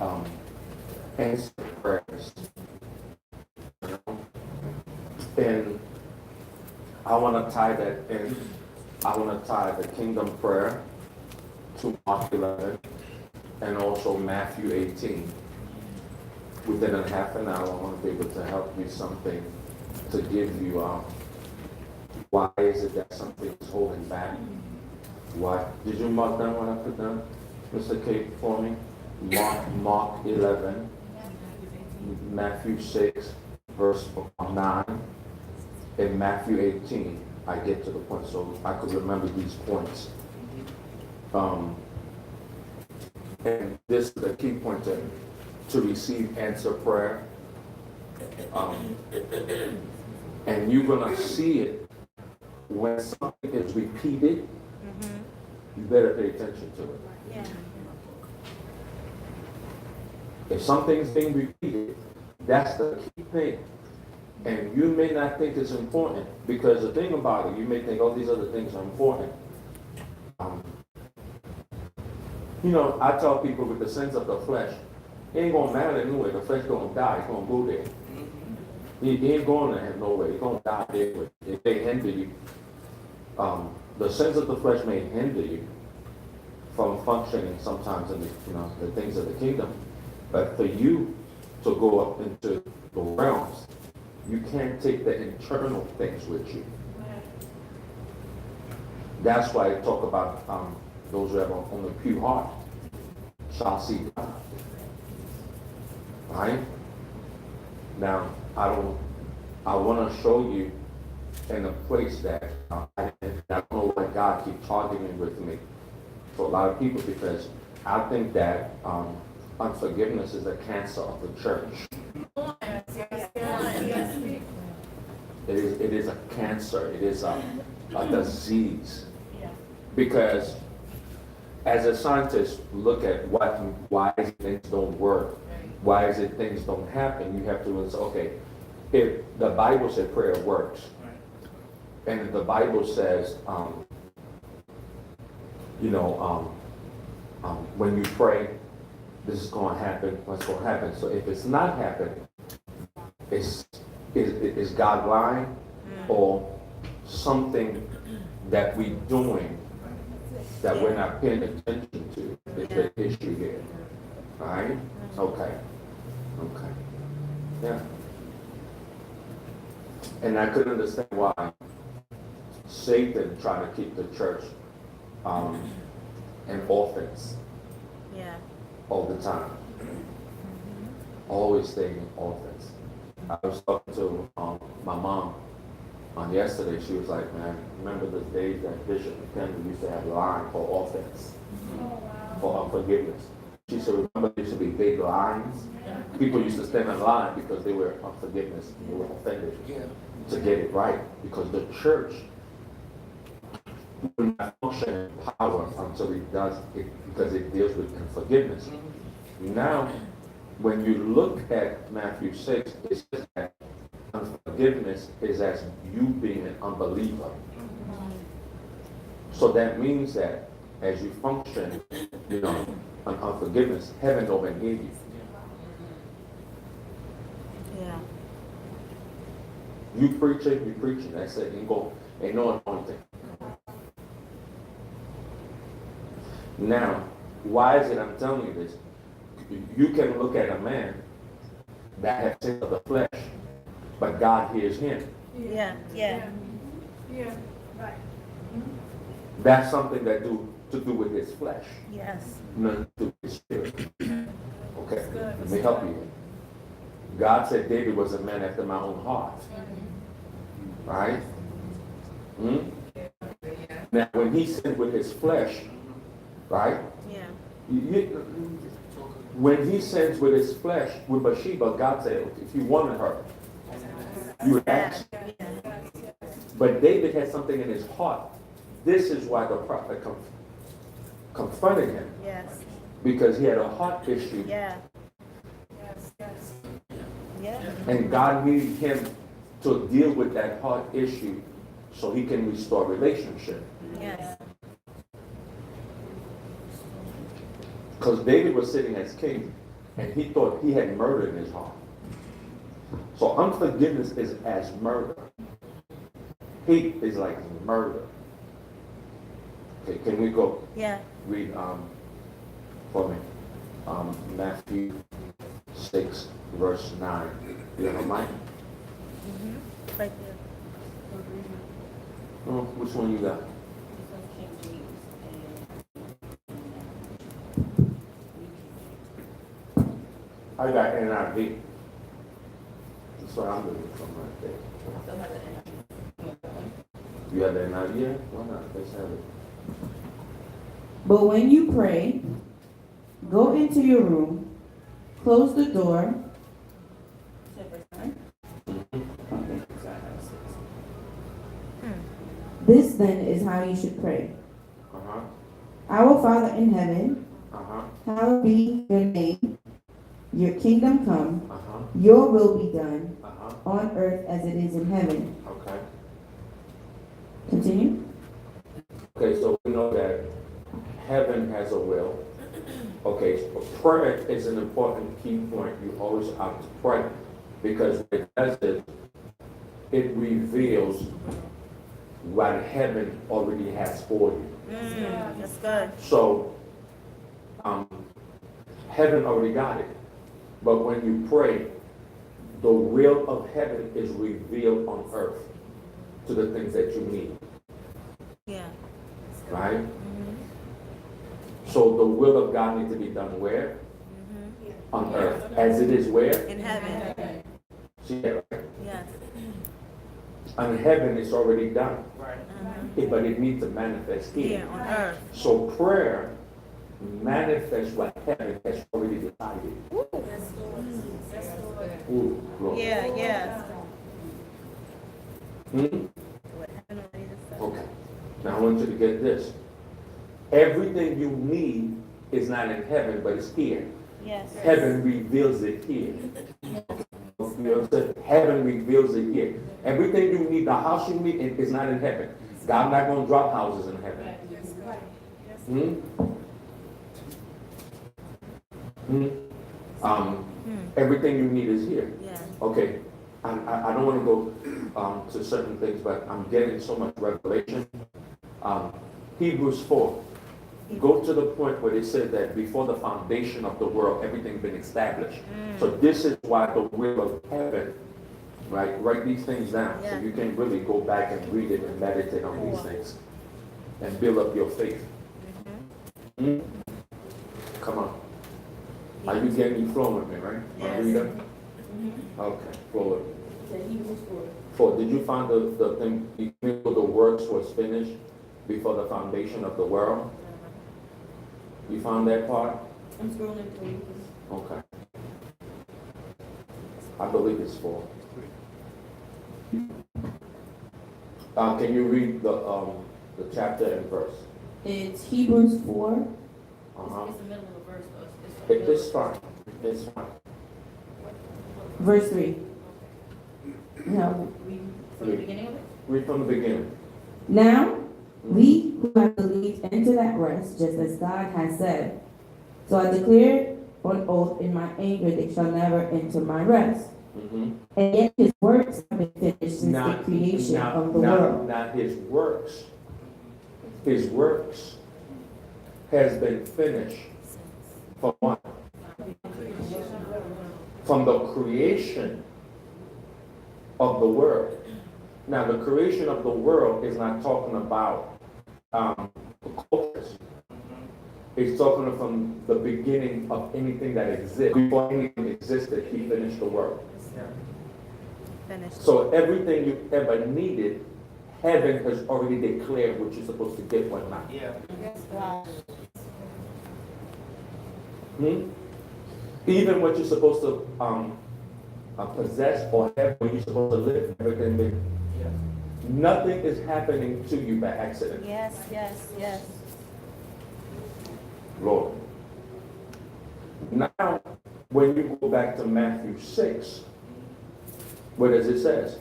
um, answer prayers. And I want to tie that in. I want to tie the kingdom prayer to Mark 11 and also Matthew 18. Within a half an hour, I want to be able to help you something to give you why is it that something is holding back? Why? Did you mark down what I put down, Mr. K, for me? Mark 11, Matthew 6, verse 9, and Matthew 18. I get to the point, so I could remember these points. And this is the key point to receive answer prayer. And you're gonna see it when something is repeated. You better pay attention to it. Yeah. If something's being repeated, that's the key thing. And you may not think it's important, because the thing about it, you may think, oh, these other things are important. I tell people with the sense of the flesh, it ain't gonna matter anyway. The flesh gonna die. It's gonna go there. It ain't going to have nowhere. It's gonna die there. If they hinder you, the sense of the flesh may hinder you from functioning sometimes in the things of the kingdom. But for you to go up into the realms, you can't take the internal things with you. That's why I talk about those who have on the pure heart shall see God. Right? Now, I want to show you in a place that I don't know why God keeps targeting with me for a lot of people, because I think that unforgiveness is a cancer of the church. It is a cancer. It is a disease. Because as a scientist, look at why things don't work, why is it things don't happen. You have to say, okay, if the Bible said prayer works, and if the Bible says, when you pray, this is going to happen, what's going to happen. So if it's not happening, is God lying, or something that we're doing that we're not paying attention to? Is the issue here? All right? Okay. Yeah. And I could understand why Satan tried to keep the church in offense. Yeah. All the time. Always staying in offense. I was talking to my mom on yesterday. She was like, man, remember the days that Bishop McKenna used to have line for offense, for unforgiveness. She said, remember there used to be big lines? People used to stand in line because they were unforgiveness, and they were offended to get it right. Because the church will not function in power until it does it, because it deals with forgiveness. Now, when you look at Matthew 6, it says that unforgiveness is as you being an unbeliever. So that means that as you function, on unforgiveness, heaven don't engage you. Yeah. You preaching. That's it. Ain't no anointing. Now, why is it I'm telling you this? You can look at a man that has sin of the flesh, but God hears him. Yeah. Right. That's something that to do with his flesh. Yes. Nothing to do with his spirit. Okay, let me help you. God said David was a man after my own heart. Right? Now, when he sinned with his flesh, right? Yeah. When he sins with his flesh, with Bathsheba, God said, if you wanted her, you would ask. But David had something in his heart. This is why the prophet confronted him. Yes. Because he had a heart issue. Yeah. And God needed him to deal with that heart issue so he can restore relationship. Yes. Because David was sitting as king, And he thought he had murder in his heart. So unforgiveness is as murder. Hate is like murder. Okay, can we go read for me Matthew 6 verse 9. You have a mic? Right there. Oh, which one you got? I got NIV. That's what I'm looking from right there. You have the NIV yet? Why not? Let's have it. But when you pray, go into your room, close the door. This then is how you should pray. Our Father in heaven, hallowed be your name. Your kingdom come. Your will be done on earth as it is in heaven. Okay. Continue. Okay, so we know that heaven has a will. Okay, so prayer is an important key point. You always have to pray because what it does is it reveals what heaven already has for you. That's good. So heaven already got it. But when you pray, the will of heaven is revealed on earth to the things that you need. Yeah. Right? So the will of God needs to be done where? On earth. As it is where? In heaven. See that, right? Yes. On heaven it's already done. But it needs to manifest here. Here on earth. So prayer manifests what heaven has already decided. Ooh, glory. Yeah. Okay. Now I want you to get this. Everything you need is not in heaven, but it's here. Yes. Heaven reveals it here. You know what I'm saying? Heaven reveals it here. Everything you need, the house you need, is not in heaven. God's not going to drop houses in heaven. Everything you need is here. Yeah. Okay. I don't want to go to certain things, but I'm getting so much revelation. Hebrews 4. Go to the point where they said that before the foundation of the world, everything's been established. So this is why the will of heaven, right? Write these things down so you can really go back and read it and meditate on these things and build up your faith. Come on. Are you getting me flowing with me, right? Yes. Read them? Okay, flow with me. 4. Did you find the thing before the works was finished before the foundation of the world? You found that part? I'm scrolling through. Okay. I believe it's 4. Can you read the chapter and verse? It's Hebrews 4. It's the middle of the verse, though. It's fine. It's fine. Verse 3. No. From the beginning of it? Read from the beginning. Now, we who have believed enter that rest, just as God has said. So I declare on oath in my anger, they shall never enter my rest. And yet his works have been finished since the creation of the world. Not his works. His works has been finished from what? From the creation of the world. Now, the creation of the world is not talking about cultures. It's talking from the beginning of anything that exists. Before anything existed, he finished the work. Finished. So everything you ever needed, heaven has already declared what you're supposed to get, what not. Yeah. Wow. Even what you're supposed to possess or have, where you're supposed to live, everything. Nothing is happening to you by accident. Yes. Lord. Now, when you go back to Matthew 6, what does it say?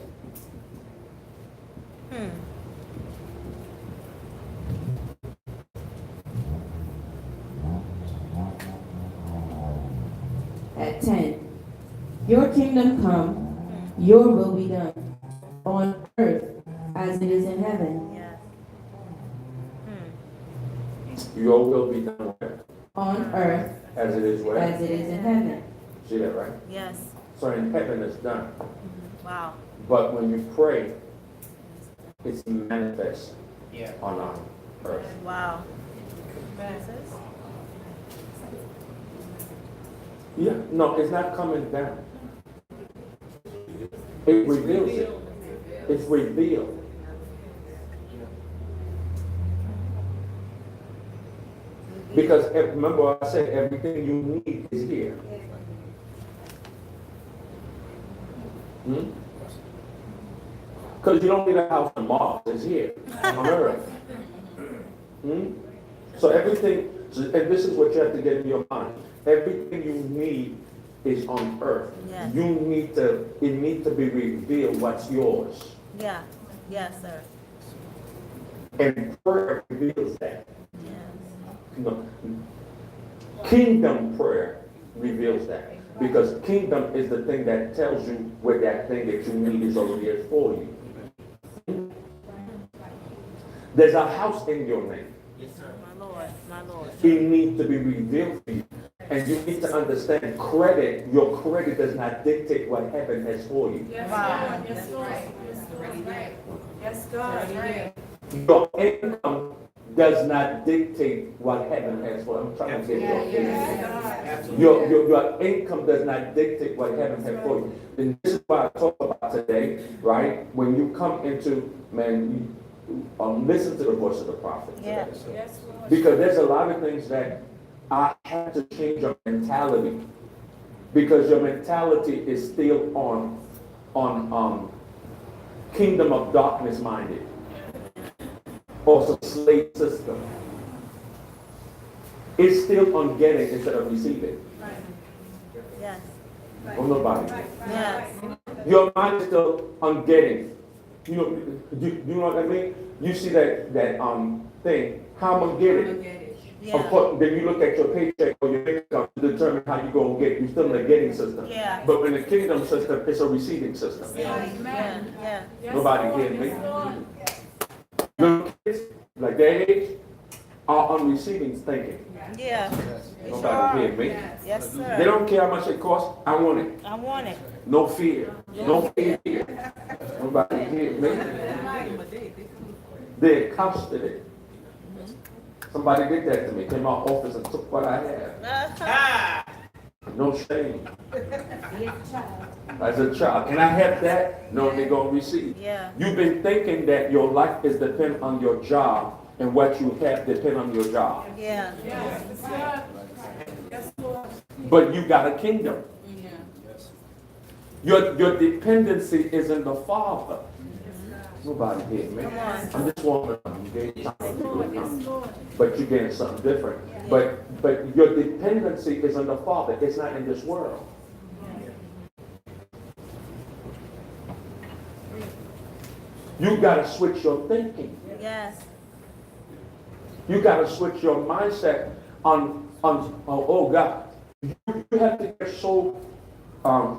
at 10. Your kingdom come, your will be done, on earth as it is in heaven. Yes. Your will be done where? On earth As it is where? as it is in heaven. See that, right? Yes. So in heaven it's done. Wow. But when you pray, it's manifest Yeah. on our earth. Wow. Yeah, no, it's not coming down. It reveals it. It's revealed. Because remember I said everything you need is here. Because you don't need a house on Mars, it's here on Earth. So everything, and this is what you have to get in your mind. Everything you need is on earth. Yes. You need to, it needs to be revealed what's yours. Yeah. Yes, sir. And prayer reveals that. Yes. You know, kingdom prayer reveals that. Because kingdom is the thing that tells you where that thing that you need is already is for you. There's a house in your name. My Lord. My Lord. It needs to be revealed for you. And you need to understand credit, your credit does not dictate what heaven has for you. Wow. Yes, Lord. Yes, God. Right. Your income does not dictate what heaven has for you. I'm trying to get your income does not dictate what heaven has for you. And this is what I talk about today, right? When you come into, man, listen to the voice of the prophet today. Yeah. Yes, Lord. Because there's a lot of things that I have to change your mentality. Because your mentality is still on kingdom of darkness minded. Or some slave system. It's still on getting instead of receiving. Yes. Or nobody. Yes. Your mind is still on getting. You know what I mean? You see that thing, how am I getting? Yeah. Of course, then you look at your paycheck or your income to determine how you're going to get. You're still in the getting system. Yeah. But in the kingdom system, it's a receiving system. Yeah. Yeah. Nobody hear me? Little kids, like their age, are on receiving thinking. Yeah. Nobody hear me? Yes, They sir. don't care how much it costs. I want it. I want it. No fear. No fear here. Nobody hear me? They accosted it. Somebody did that to me. Came out office and took what I had. No shame. As a child. And I have that, knowing they're going to receive. Yeah. You've been thinking that your life is dependent on your job and what you have depend on your job. Yeah. Yes, God. Yes, Lord. But you got a kingdom. Your dependency is in the Father. Nobody hear me. Come on. I'm just warming up. You gave time for people to Yes, come. Lord. But you're getting something different. But your dependency is on the Father. It's not in this world. You got to switch your thinking. Yes. You got to switch your mindset on oh God. You have to get so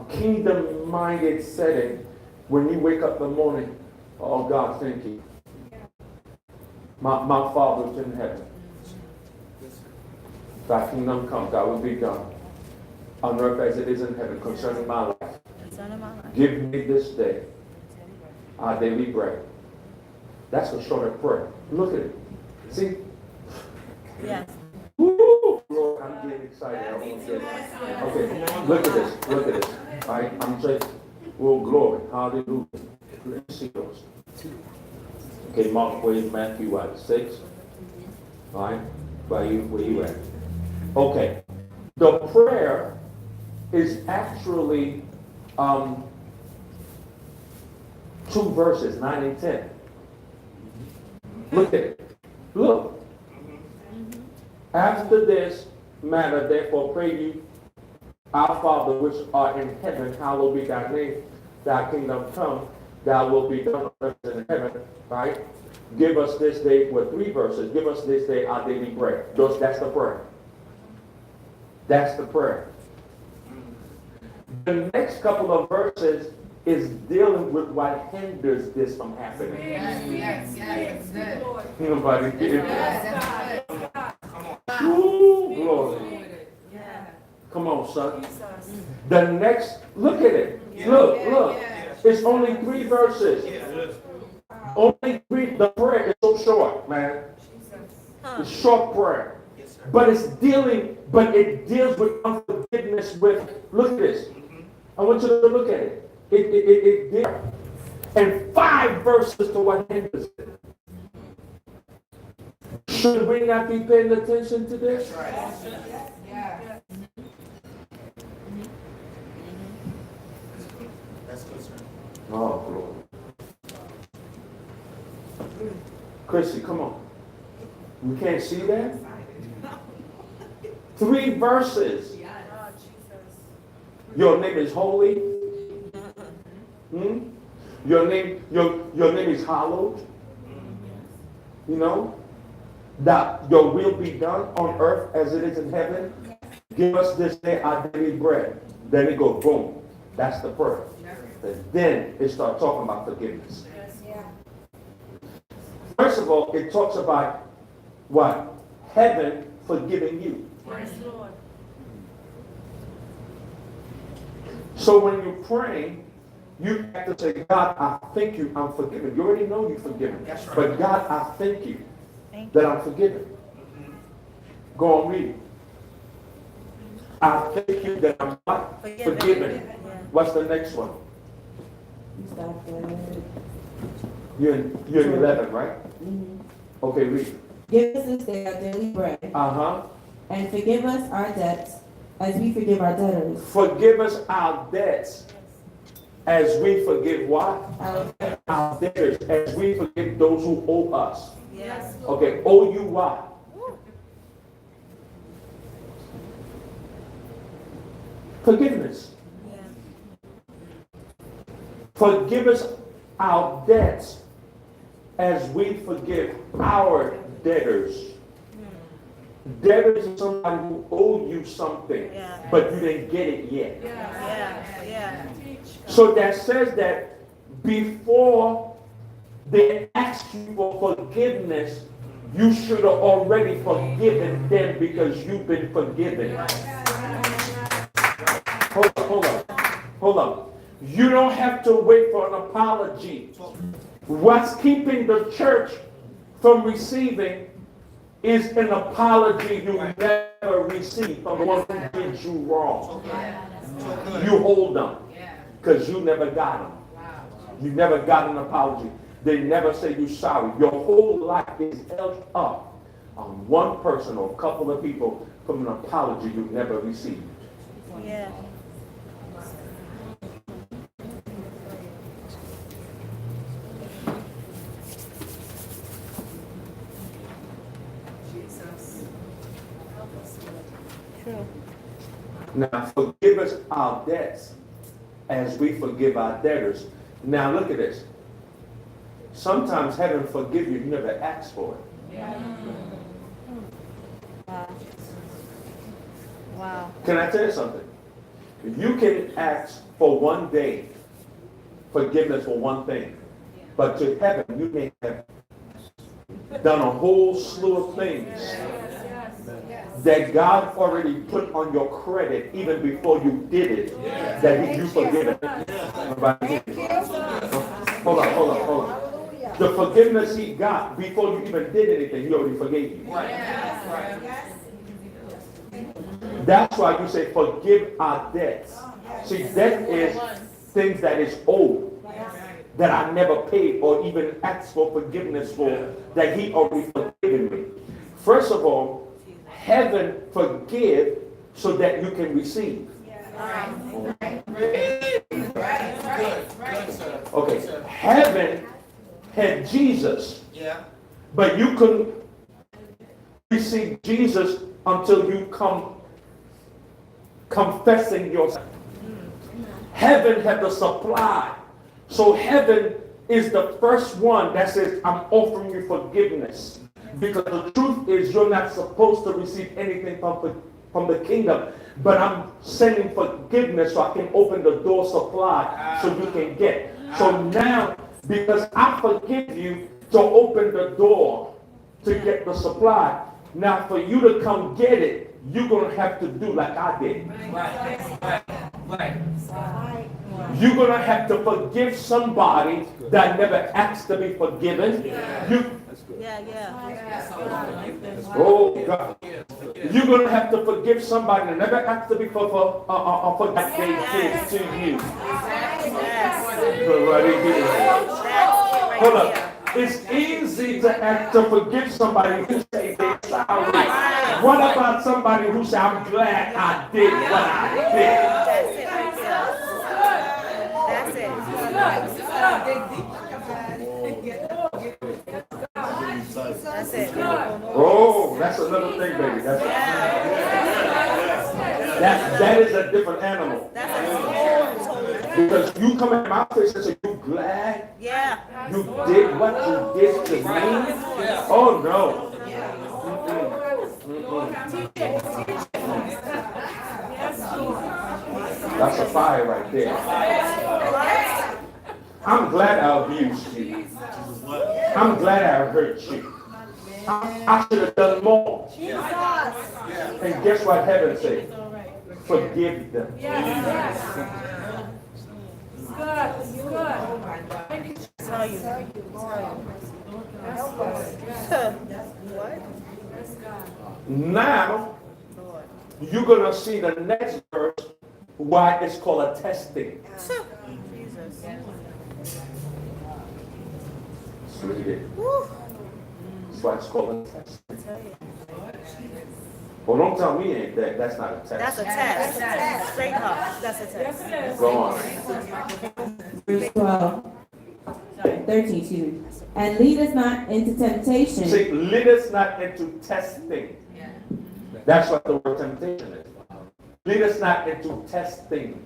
kingdom-minded setting when you wake up in the morning. Oh God, thank you. My Father is in heaven. Thy kingdom come, thy will be done on earth as it is in heaven concerning my life. Concerning my life. Give me this day our daily bread. That's a shorter prayer. Look at it. See? Yes. Woo! Lord, I'm getting excited. Okay, look at this. Look at this. All right, I'm just, oh, glory. Hallelujah. Let's see those. Okay, Mark, where is Matthew, what, 6? All right, where you at? Okay, the prayer is actually 2 verses, 9 and 10. Look at it. Look. After this manner, therefore, pray ye, our Father which art in heaven, hallowed be thy name. Thy kingdom come, thy will be done on earth as in heaven. Right? Give us this day, 3 verses. Give us this day our daily bread. That's the prayer. That's the prayer. The next couple of verses is dealing with what hinders this from happening. Yes. Good. Nobody hear me? Yes. Ooh, glory. Yeah. Come on, son. The next, look at it. Look. It's only 3 verses. Only 3. The prayer is so short, man. It's short prayer. But it deals with unforgiveness with, look at this. I want you to look at it. It deals. And 5 verses to what hinders it. Should we not be paying attention to this? Yeah. That's good, sir. Oh, glory. Chrissy, come on. We can't see that? 3 verses. Your name is holy. Your name is hallowed. You know? That your will be done on earth as it is in heaven. Give us this day our daily bread. Then it goes, boom. That's the prayer. And then it starts talking about forgiveness. First of all, it talks about what? Heaven forgiving you. So when you're praying, you have to say, God, I thank you, I'm forgiven. You already know you're forgiven. But God, I thank you that I'm forgiven. Go on, read it. I thank you that I'm not forgiven. What's the next one? You're in 11, right? Okay, read it. Give us this day our daily bread, and forgive us our debts as we forgive our debtors. Forgive us our debts as we forgive what? Our debtors, as we forgive those who owe us. Yes. Okay, owe you what? Forgiveness. Yeah. Forgive us our debts as we forgive our debtors. Debtors is somebody who owe you something, but you didn't get it yet. Yeah. So that says that before they ask you for forgiveness, you should have already forgiven them because you've been forgiven. Hold on. You don't have to wait for an apology. What's keeping the church from receiving is an apology you never received from the one who did you wrong. You hold them because you never got them. You never got an apology. They never say you're sorry. Your whole life is held up on one person or a couple of people from an apology you never received. Yeah. True. Now, forgive us our debts as we forgive our debtors. Now, look at this. Sometimes heaven forgive you, you never asked for it. Wow. Can I tell you something? You can ask for one day forgiveness for one thing, but to heaven you may have done a whole slew of things that God already put on your credit even before you did it, that you forgiven. Hold on. The forgiveness he got before you even did anything, he already forgave you. That's why you say forgive our debts. See, debt is things that is owed, that I never paid or even asked for forgiveness for, that he already forgiven me. First of all, heaven forgive so that you can receive. Okay, heaven had Jesus, but you couldn't receive Jesus until you come confessing your sin. Heaven had the supply. So heaven is the first one that says, I'm offering you forgiveness. Because the truth is you're not supposed to receive anything from from the kingdom. But I'm sending forgiveness so I can open the door supply so you can get. So now, because I forgive you to open the door to get the supply, now for you to come get it, you're going to have to do like I did. Right. You're going to have to forgive somebody that never asked to be forgiven. Oh God. You're going to have to forgive somebody that never asked to be for that they did to you. Right here. Hold up. It's easy to forgive somebody who say they're sorry. What about somebody who say, I'm glad I did what I did? That's it. That's it. Oh, that's another thing, baby. That is a different animal. Because you come in my face and say, you glad you did what you did to me? Oh, no. That's a fire right there. I'm glad I abused you. I'm glad I hurt you. I should have done more. And guess what heaven said? Forgive them. Now, you're going to see the next verse why it's called a testing. Read it. That's why it's called a testing. Well, don't tell me ain't that. That's not a test. That's a test. Straight up. That's a test. Go on. Verse 12. 13, excuse me. And lead us not into temptation. See, lead us not into testing. That's what the word temptation is. Lead us not into testing.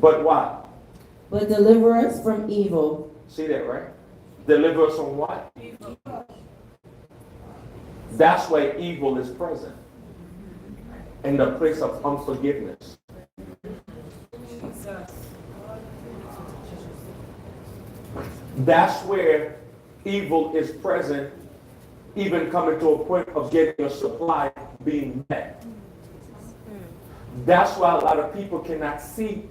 But what? But deliver us from evil. See that, right? Deliver us from what? That's why evil is present. In the place of unforgiveness. That's where evil is present, even coming to a point of getting a supply being met. That's why a lot of people cannot see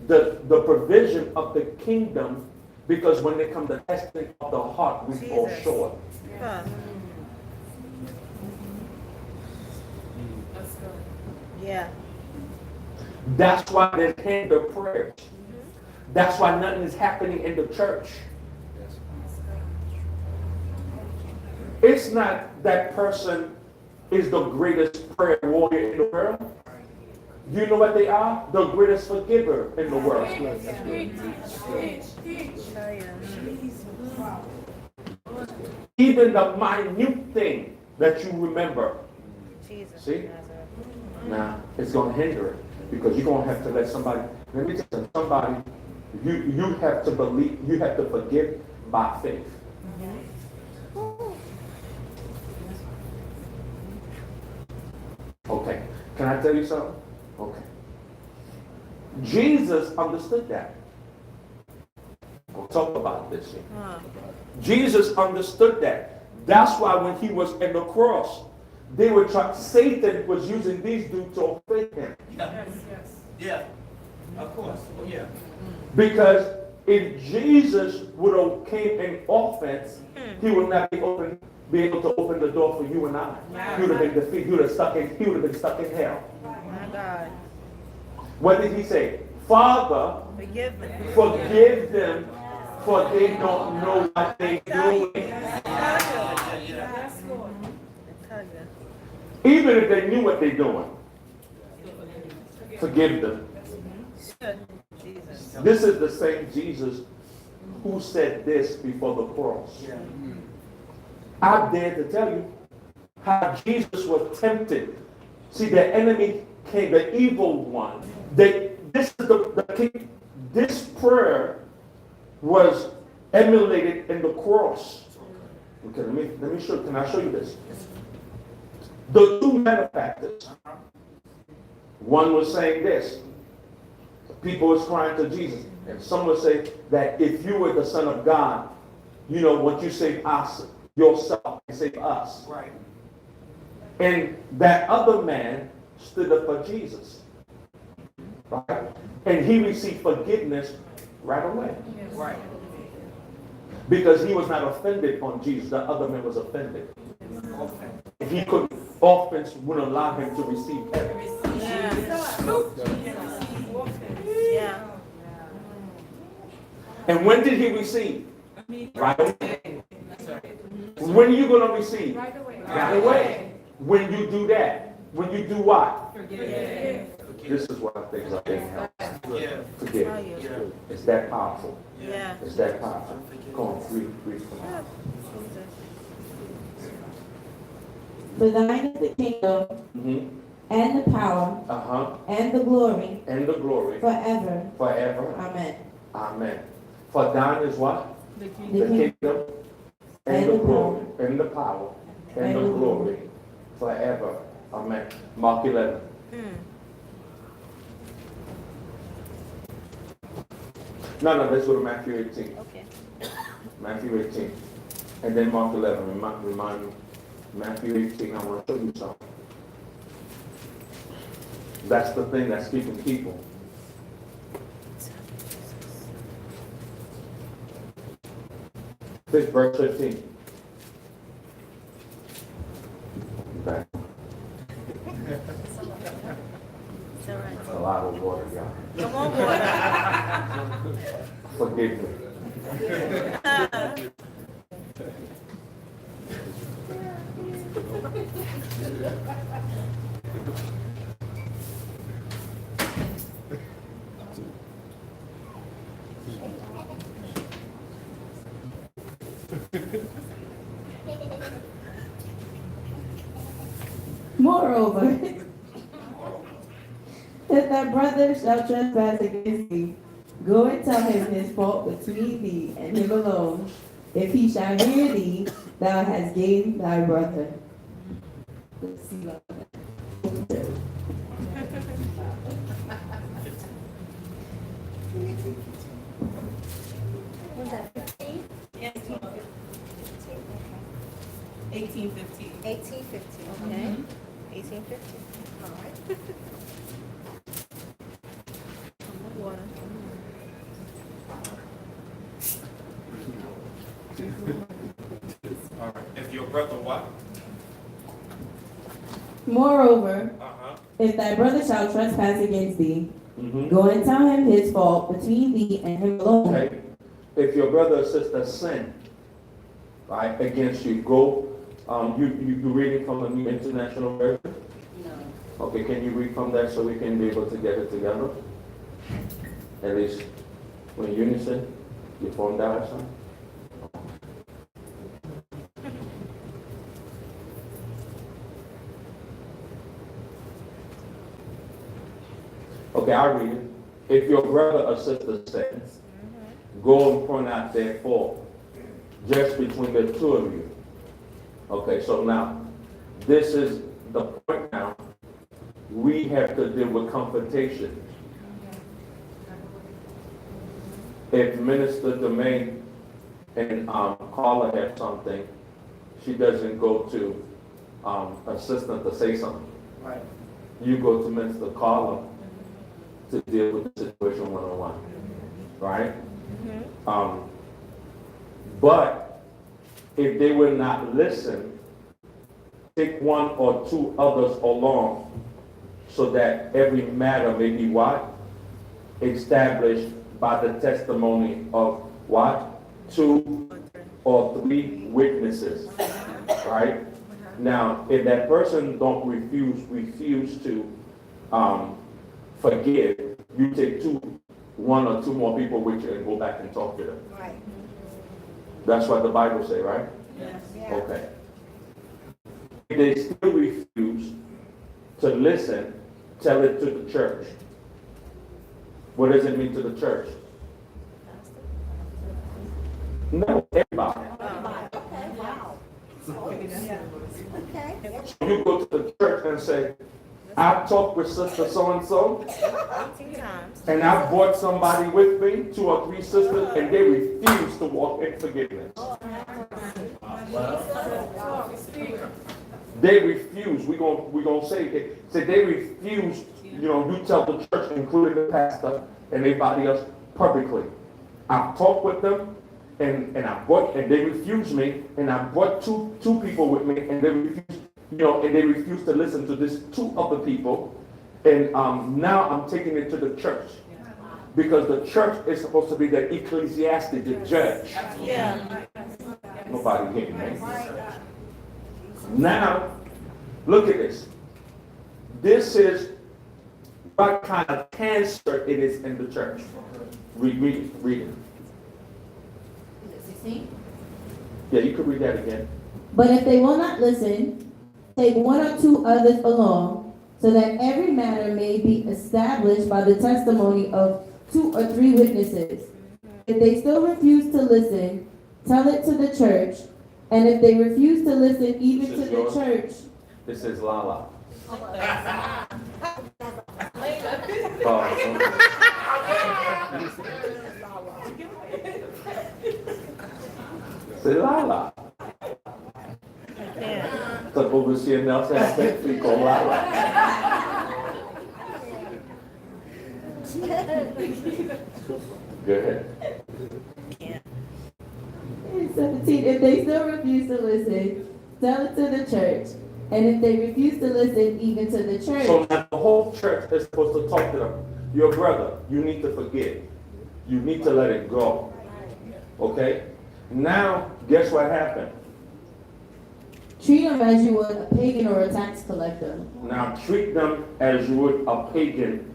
the provision of the kingdom, because when they come to testing of the heart, we fall short. Yeah. That's why there's hinder prayers. That's why nothing is happening in the church. It's not that person is the greatest prayer warrior in the world. You know what they are? The greatest forgiver in the world. Even the minute thing that you remember. See? Now, it's going to hinder it, because you're going to have to let somebody, let me tell you, somebody, you have to believe, you have to forgive by faith. Okay. Can I tell you something? Okay. Jesus understood that. We'll talk about this here. Jesus understood that. That's why when he was in the cross, they were trying, Satan was using these dudes to offend him. Yeah. Of course. Oh, yeah. Because if Jesus would have came in offense, he would not be able to open the door for you and I. He would have been defeated. He would have been stuck in hell. My God. What did he say? Father, forgive them, for they don't know what they're doing. Even if they knew what they're doing, forgive them. This is the same Jesus who said this before the cross. I dare to tell you how Jesus was tempted. See, the enemy came, the evil one. This prayer was emulated in the cross. Okay, let me show. Can I show you this? The two benefactors. One was saying this. People was crying to Jesus. And some would say that if you were the Son of God, you know, would you save us, yourself, and save us? Right. And that other man stood up for Jesus. Right? And he received forgiveness right away. Right. Because he was not offended on Jesus. The other man was offended. Okay. He could, offense wouldn't allow him to receive heaven. Yeah. And when did he receive? Right away. When are you going to receive? Right away. Right away. When you do that. When you do what? Yeah. This is what I think is being helped. Yeah. Forgive. It's that powerful. Yeah. It's that powerful. Go on, read. For thine is the kingdom, Mm-hmm. and the power, Uh-huh. and the glory, And the glory forever. forever. Amen. Amen. For thine is what? The The kingdom, kingdom and the glory and the power and the glory forever. Amen. Mark 11. No, let's go to Matthew 18. Okay. Matthew 18. And then Mark 11. Remind me. Matthew 18, I want to show you something. That's the thing that's keeping people. This verse 15. Okay. It's all right. A lot of water, y'all. Come on, boy. Forgive me. Moreover, if thy brother shall trespass against thee, go and tell him his fault between thee and him alone. If he shall hear thee, thou hast gained thy brother. Let's see. Was that 15? 1815. 1815, okay. 1815. All right. Water. All right. If your brother what? Moreover, Uh-huh. if thy brother shall trespass against thee, Mm-hmm. go and tell him his fault between thee and him alone. Okay. If your brother or sister sin, right, against you, go. You reading from the New International Version? No. Okay, can you read from that so we can be able to get it together? At least when unison, you form that or something? Okay, I'll read it. If your brother or sister sins, go and point out their fault just between the two of you. Okay, so now, this is the point now. We have to deal with confrontation. If Minister Domain and Carla have something, she doesn't go to assistant to say something. Right. You go to Minister Carla to deal with the situation one-on-one, right? But if they will not listen, take one or two others along so that every matter may be what? Established by the testimony of what? 2 or 3 witnesses, right? Now, if that person don't refuse to forgive, you take 1 or 2 more people with you and go back and talk to them. Right. That's what the Bible say, right? Yes. Yeah. Okay. If they still refuse to listen, tell it to the church. What does it mean to the church? No, everybody. Okay, wow. Okay. You go to the church and say, I talked with sister so-and-so, 18 times. and I brought somebody with me, 2 or 3 sisters, and they refuse to walk in forgiveness. They refuse. We gonna say it. Say they refuse. You tell the church, including the pastor and everybody else, publicly. I've talked with them, and they refuse me, and I brought two people with me, and they refuse. And they refuse to listen to this 2 other people, and now I'm taking it to the church. Because the church is supposed to be the ecclesiastic, the judge. Yeah. Nobody hearing me. Now, look at this. This is what kind of cancer it is in the church. Read it. 16. Yeah, you could read that again. But if they will not listen, take 1 or 2 others along, so that every matter may be established by the testimony of 2 or 3 witnesses. If they still refuse to listen, tell it to the church. And if they refuse to listen even to the church. This is Lala. C'est Lala. The overseer Nelson has been called Lala. Go ahead. 17, if they still refuse to listen, tell it to the church. And if they refuse to listen even to the church. So now the whole church is supposed to talk to them. Your brother, you need to forgive. You need to let it go. Okay? Now, guess what happened? Treat them as you would a pagan or a tax collector. Now treat them as you would a pagan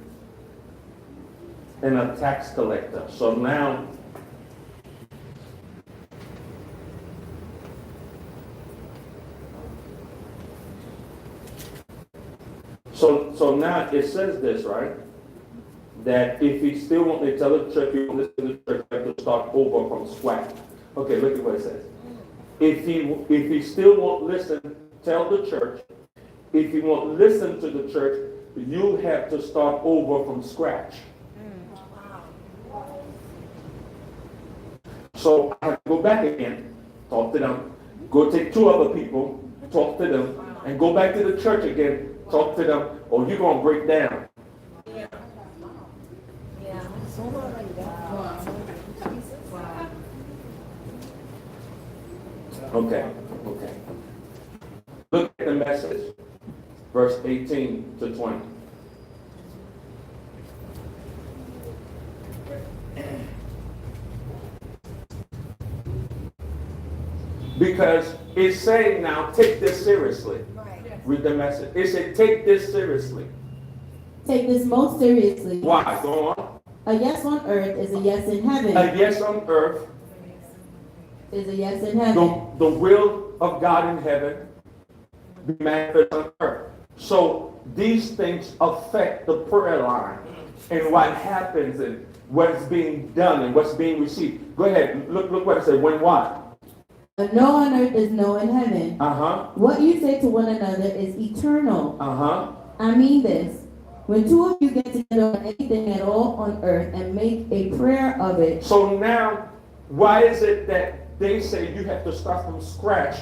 and a tax collector. So now, so now it says this, right? That if he still won't, they tell the church, you won't listen to the church, you have to start over from scratch. Okay, look at what it says. If he still won't listen, tell the church. If he won't listen to the church, you have to start over from scratch. So I have to go back again, talk to them, go take 2 other people, talk to them, and go back to the church again, talk to them, or you're going to break down. Okay. Look at the message, verse 18 to 20. Because it's saying now, take this seriously. Read the message. It said, take this seriously. Take this most seriously. Why? Go on. A yes on earth is a yes in heaven. A yes on earth Is a yes in heaven. the will of God in heaven be manifest on earth. So these things affect the prayer line and what happens and what's being done and what's being received. Go ahead. Look what it said. When what? A no on earth is no in heaven. What you say to one another is eternal. I mean this. When 2 of you get together on anything at all on earth and make a prayer of it. So now, why is it that they say you have to start from scratch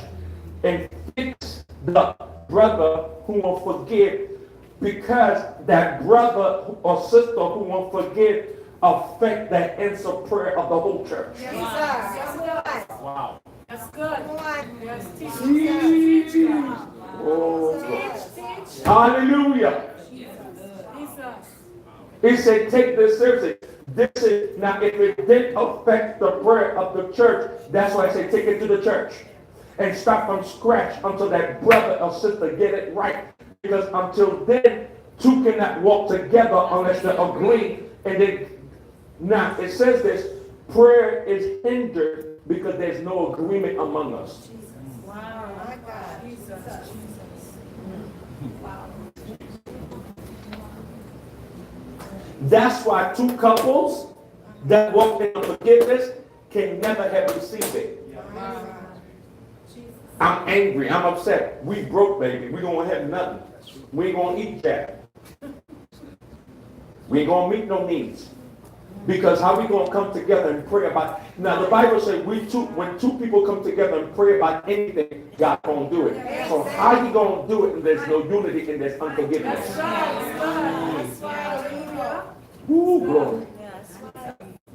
and fix the brother who won't forgive? Because that brother or sister who won't forgive affect that answer prayer of the whole church. Wow. That's good. Oh, hallelujah. He said, take this seriously. This is now, if it didn't affect the prayer of the church, that's why I say take it to the church and start from scratch until that brother or sister get it right. Because until then, 2 cannot walk together unless they agree. And then, now it says this: prayer is hindered because there's no agreement among us. Wow. My God. Jesus. Wow. That's why 2 couples that walk in forgiveness can never have received it. I'm angry. I'm upset. We broke, baby. We don't have nothing. We ain't gonna eat that. We ain't gonna meet no needs. Because how we gonna come together and pray about? Now the Bible says when two people come together and pray about anything, God gonna do it. So how you gonna do it? And there's no unity and there's unforgiveness. Ooh, glory.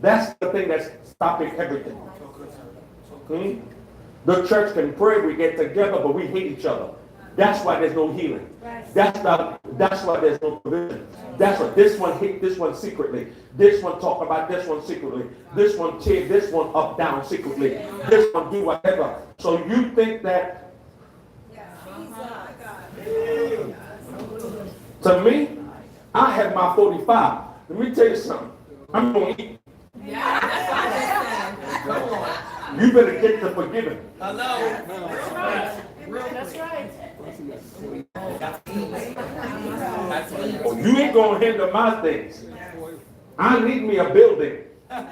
That's the thing that's stopping everything. Hmm? The church can pray, we get together, but we hate each other. That's why there's no healing. That's why there's no provision. That's why this one hate this one secretly. This one talk about this one secretly. This one tear this one up down secretly. This one do whatever. So you think that to me, I have my 45. Let me tell you something. I'm gonna eat. You better get to forgiving. That's right. Oh, you ain't gonna hinder my things. I need me a building. Come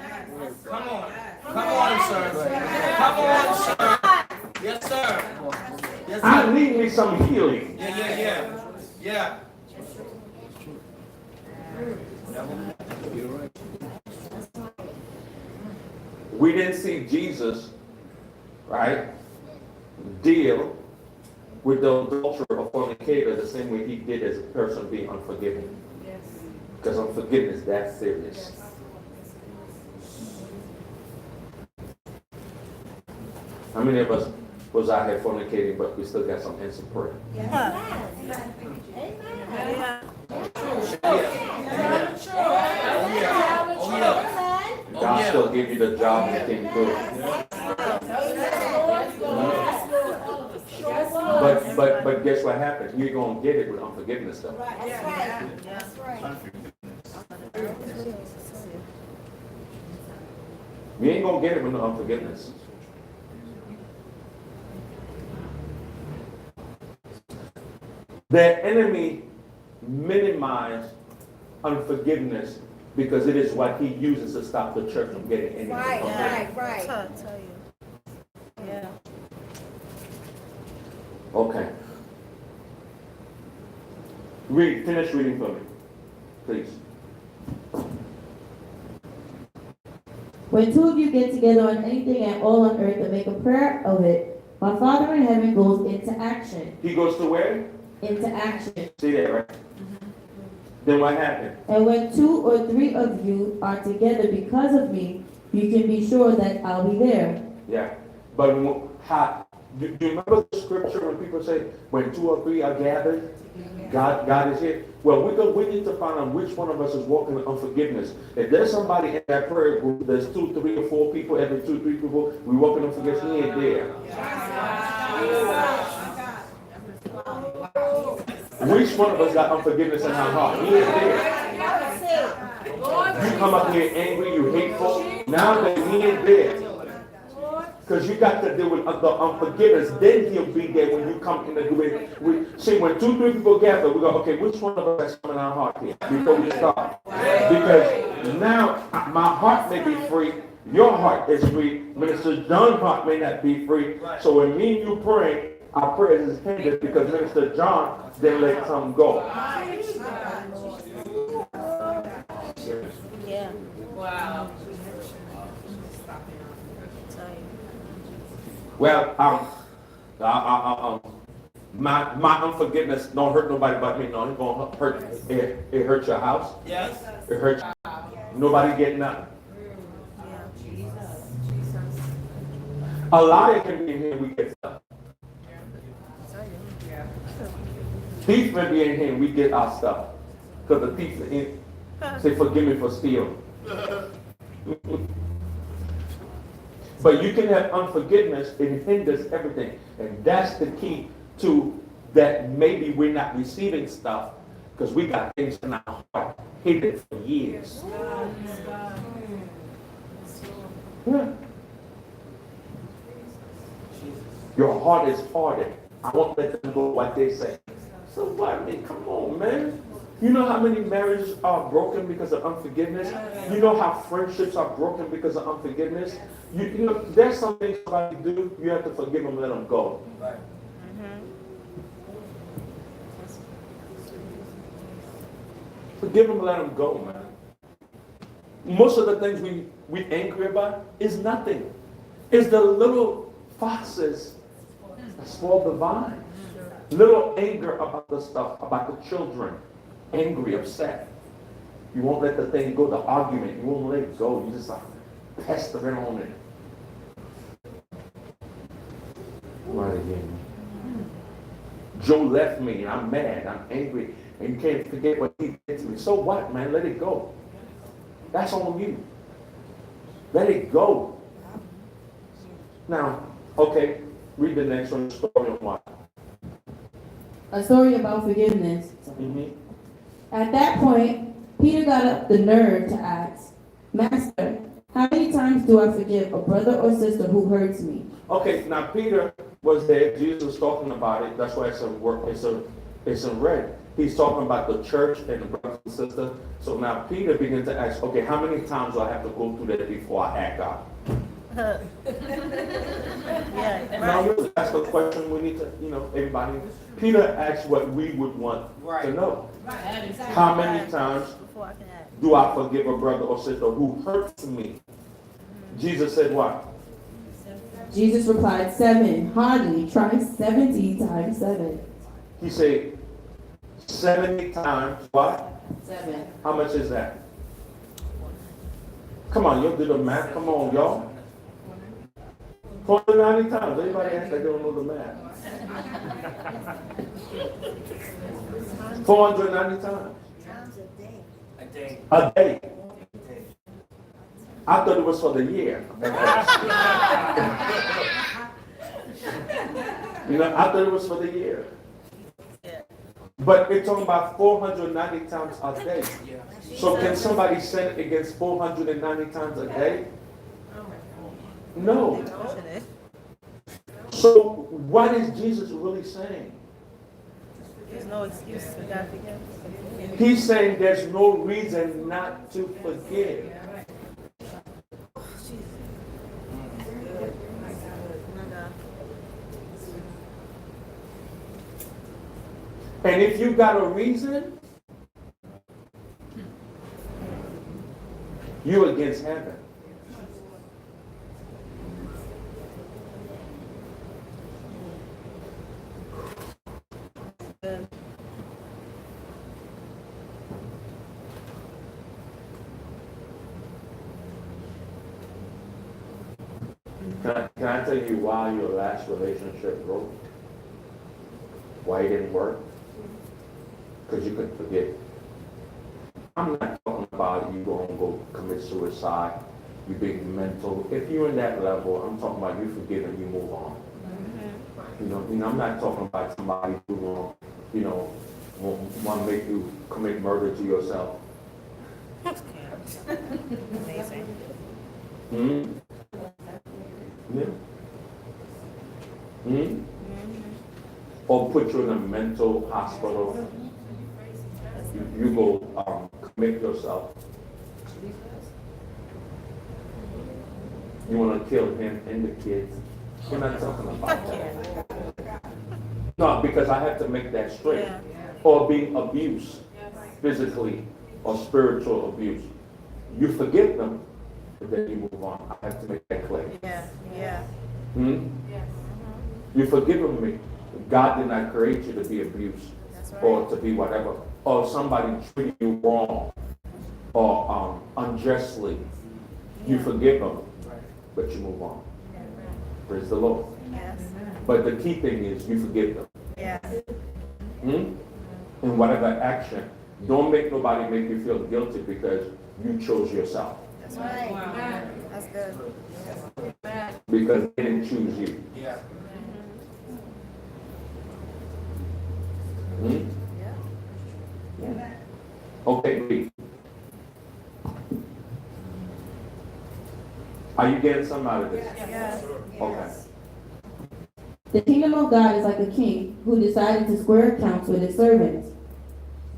on. Come on, sir. Come on, sir. Yes, sir. Yes, sir. I need me some healing. Yeah. We didn't see Jesus, right, deal with the adulterer or fornicator the same way he did as a person being unforgiving. Because unforgiveness, that's serious. How many of us was out here fornicating, but we still got some answered prayer? God still gave you the job and came through. But guess what happened? You're gonna get it with unforgiveness though. You ain't gonna get it with no unforgiveness. The enemy minimized unforgiveness because it is what he uses to stop the church from getting anything. Right. I'll tell you. Yeah. Okay. Finish reading for me, please. When two of you get together on anything at all on earth and make a prayer of it, my Father in heaven goes into action. He goes to where? Into action. See that, right? Then what happened? And when 2 or 3 of you are together because of me, you can be sure that I'll be there. Yeah. But do you remember the scripture when people say, when 2 or 3 are gathered, God is here? Well, we need to find out which one of us is walking in unforgiveness. If there's somebody in that prayer group, there's 2, 3, or 4 people, every 2, 3 people, we walk in unforgiveness, he ain't there. Which one of us got unforgiveness in our heart? He ain't there. You come up here angry, you hateful. Now that he ain't there. Because you got to deal with the unforgiveness. Then he'll be there when you come in agreement. See, when 2, 3 people gather, we go, okay, which one of us has come in our heart here before we start? Because now my heart may be free. Your heart is free. Minister John's heart may not be free. So when me and you pray, our prayer is hindered because Minister John then let some go. Yeah. Wow. Well, my unforgiveness don't hurt nobody but me. No, it's gonna hurt. It hurts your house. Yes. It hurts. Nobody getting nothing. A liar can be in here. We get stuff. Thief may be in here. We get our stuff because the thief is in. Say, forgive me for stealing. But you can have unforgiveness, it hinders everything. And that's the key to that maybe we're not receiving stuff because we got things in our heart hidden for years. Yeah. Your heart is hardened. I won't let them go what they say. Somebody, come on, man. You know how many marriages are broken because of unforgiveness? You know how friendships are broken because of unforgiveness? You know, there's some things somebody do, you have to forgive them, let them go. Right. Forgive them, let them go, man. Most of the things we angry about is nothing. It's the little foxes that spoil the vine. Little anger about the stuff, about the children. Angry, upset. You won't let the thing go, the argument. You won't let it go. You just like pestering on it. Right again. Joe left me and I'm mad. I'm angry. And you can't forget what he did to me. So what, man? Let it go. That's on you. Let it go. Now, okay, read the next one, story on what? A story about forgiveness. Mm-hmm. At that point, Peter got up the nerve to ask, Master, how many times do I forgive a brother or sister who hurts me? Okay, now Peter was there. Jesus was talking about it. That's why it's in red. He's talking about the church and the brothers and sisters. So now Peter begins to ask, okay, how many times do I have to go through that before I act out? Yeah. Now, that's the question we need to, everybody. Peter asked what we would want to know. How many times Before I can act. do I forgive a brother or sister who hurts me? Jesus said what? Jesus replied, 7. Hardly. Try 70 times 7. He said 70 times what? 7. How much is that? Come on, y'all do the math. Come on, y'all. 490 times. Everybody acts like they don't know the math. 490 times. A day. A day. I thought it was for the year. I thought it was for the year. But it's talking about 490 times a day. So can somebody sin against 490 times a day? No. So what is Jesus really saying? There's no excuse for God to forgive. He's saying there's no reason not to forgive. And if you got a reason, you're against heaven. Can I tell you why your last relationship broke? Why it didn't work? Because you couldn't forgive. I'm not talking about you going to go commit suicide, you being mental. If you're in that level, I'm talking about you forgive and you move on. I'm not talking about somebody who will, want to make you commit murder to yourself. Amazing. Hmm? Yeah. Hmm? Or put you in a mental hospital. You go commit yourself. You want to kill him and the kids. We're not talking about that. No, because I have to make that straight. Yeah. Or being abused, physically or spiritual abuse. You forgive them, but then you move on. I have to make that clear. Yeah. Hmm? You forgive them. God did not create you to be abused. That's right. Or to be whatever. Or somebody treated you wrong or unjustly. You forgive them, but you move on. Praise the Lord. Yes. But the key thing is you forgive them. Yeah. In whatever action, don't make nobody make you feel guilty because you chose yourself. That's right. Wow. That's good. Because they didn't choose you. Yeah. Hmm? Yeah. Okay, read. Are you getting something out of this? Yeah. Okay. The kingdom of God is like a king who decided to square accounts with his servants.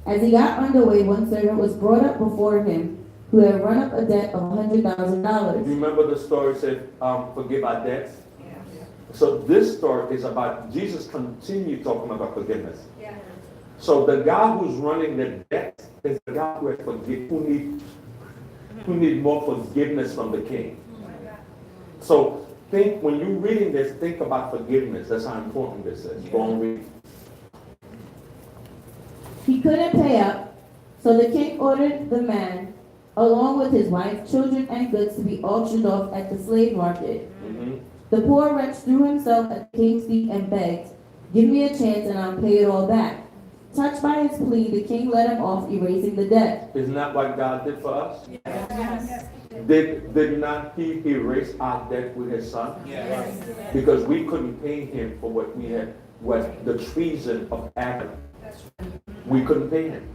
As he got underway, one servant was brought up before him who had run up a debt of $100,000. You remember the story said, forgive our debts? So this story is about Jesus continue talking about forgiveness. So the guy who's running the debt is the guy who need more forgiveness from the king. So think, when you're reading this, think about forgiveness. That's how important this is. Go on, read. He couldn't pay up, so the king ordered the man, along with his wife, children, and goods, to be auctioned off at the slave market. Mm-hmm. The poor wretch threw himself at the king's feet and begged, "Give me a chance and I'll pay it all back." Touched by his plea, the king let him off, erasing the debt. Isn't that what God did for us? Yes. Did not he erase our debt with his son? Yes. Because we couldn't pay him for what we had, what the treason of Adam. We couldn't pay him.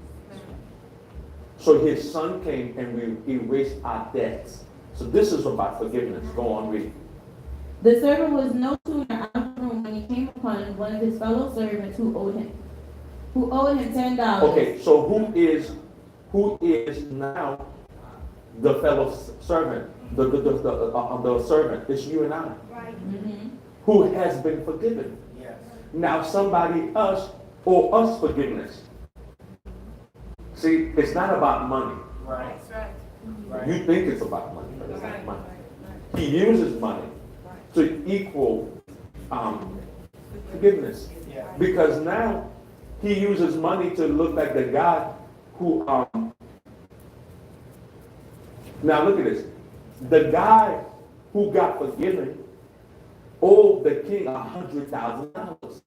So his son came and we erased our debts. So this is about forgiveness. Go on, read. The servant was no sooner out of the room when he came upon one of his fellow servants who owed him $10. Okay, so who is now the fellow servant? The servant. It's you and I. Mm-hmm. Who has been forgiven. Yes. Now somebody else owe us forgiveness. See, it's not about money. Right. Right. You think it's about money, but it's not money. He uses money to equal forgiveness. Yeah. Because now he uses money to look like the guy who now look at this. The guy who got forgiven owed the king $100,000.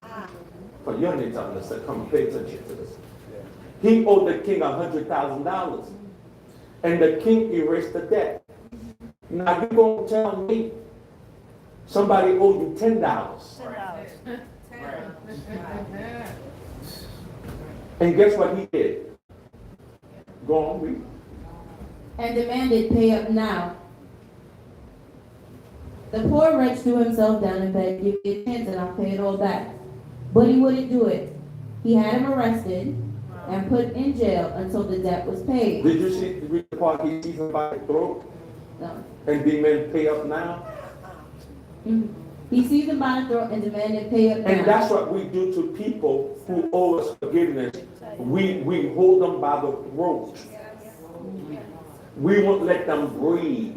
But you need to understand, come pay attention to this. He owed the king $100,000. And the king erased the debt. Now you're going to tell me somebody owed you $10. And guess what he did? Go on, read. And demanded, "Pay up now." The poor wretch threw himself down and begged, "Give me a chance and I'll pay it all back." But he wouldn't do it. He had him arrested and put in jail until the debt was paid. Did you see read the part he sees him by the throat No. and demand pay up now? Mhm. He seized him by the throat and demanded, "Pay up now." And that's what we do to people who owe us forgiveness. We hold them by the throat. We won't let them breathe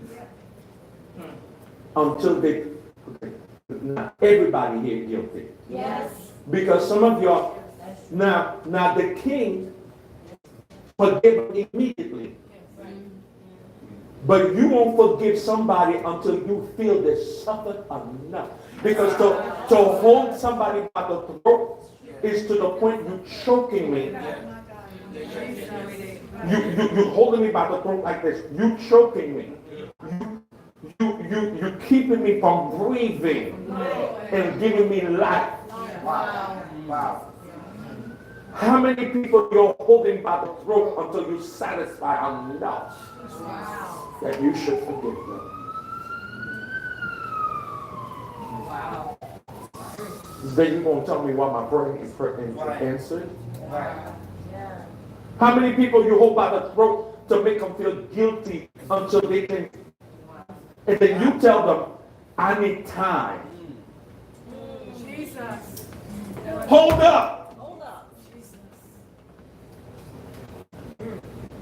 until they. Okay. Now everybody here guilty. Yes. Because some of y'all now the king forgive them immediately. But you won't forgive somebody until you feel they suffered enough. Because to hold somebody by the throat is to the point you choking me. You holding me by the throat like this. You choking me. You keeping me from breathing and giving me life. Wow. How many people you're holding by the throat until you satisfy enough that you should forgive them? Then you're going to tell me why my prayer is answered? Right. How many people you hold by the throat to make them feel guilty until they can, and then you tell them, I need time. Jesus. Hold up. Hold up.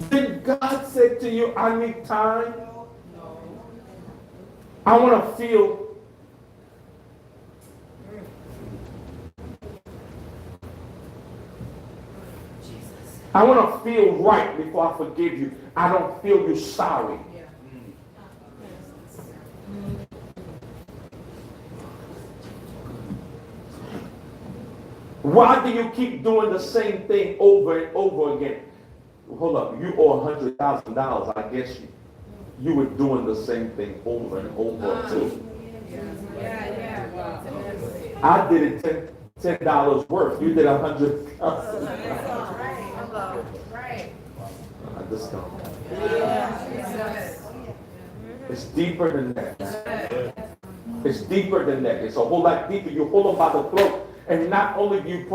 Did God say to you, I need time? I want to feel. I want to feel right before I forgive you. I don't feel you sorry. Why do you keep doing the same thing over and over again? Hold up, you owe $100,000. I guess you were doing the same thing over and over too. I did it $10 worth. You did $100,000. Right. I just don't. It's deeper than that. It's deeper than that. It's a whole lot deeper. You hold them by the throat, and not only do you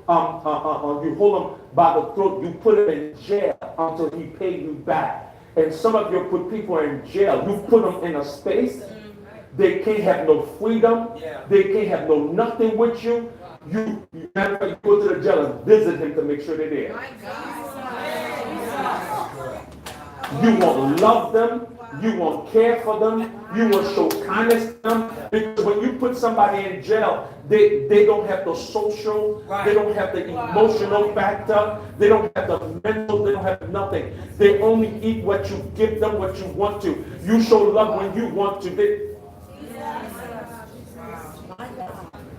you hold him by the throat, you put him in jail until he paid you back. And some of you put people in jail. You put them in a space. They can't have no freedom. They can't have no nothing with you. You go to the jail and visit him to make sure they're there. You won't love them. You won't care for them. You will show kindness to them. Because when you put somebody in jail, they don't have the social, they don't have the emotional factor, they don't have the mental, they don't have nothing. They only eat what you give them, what you want to. You show love when you want to.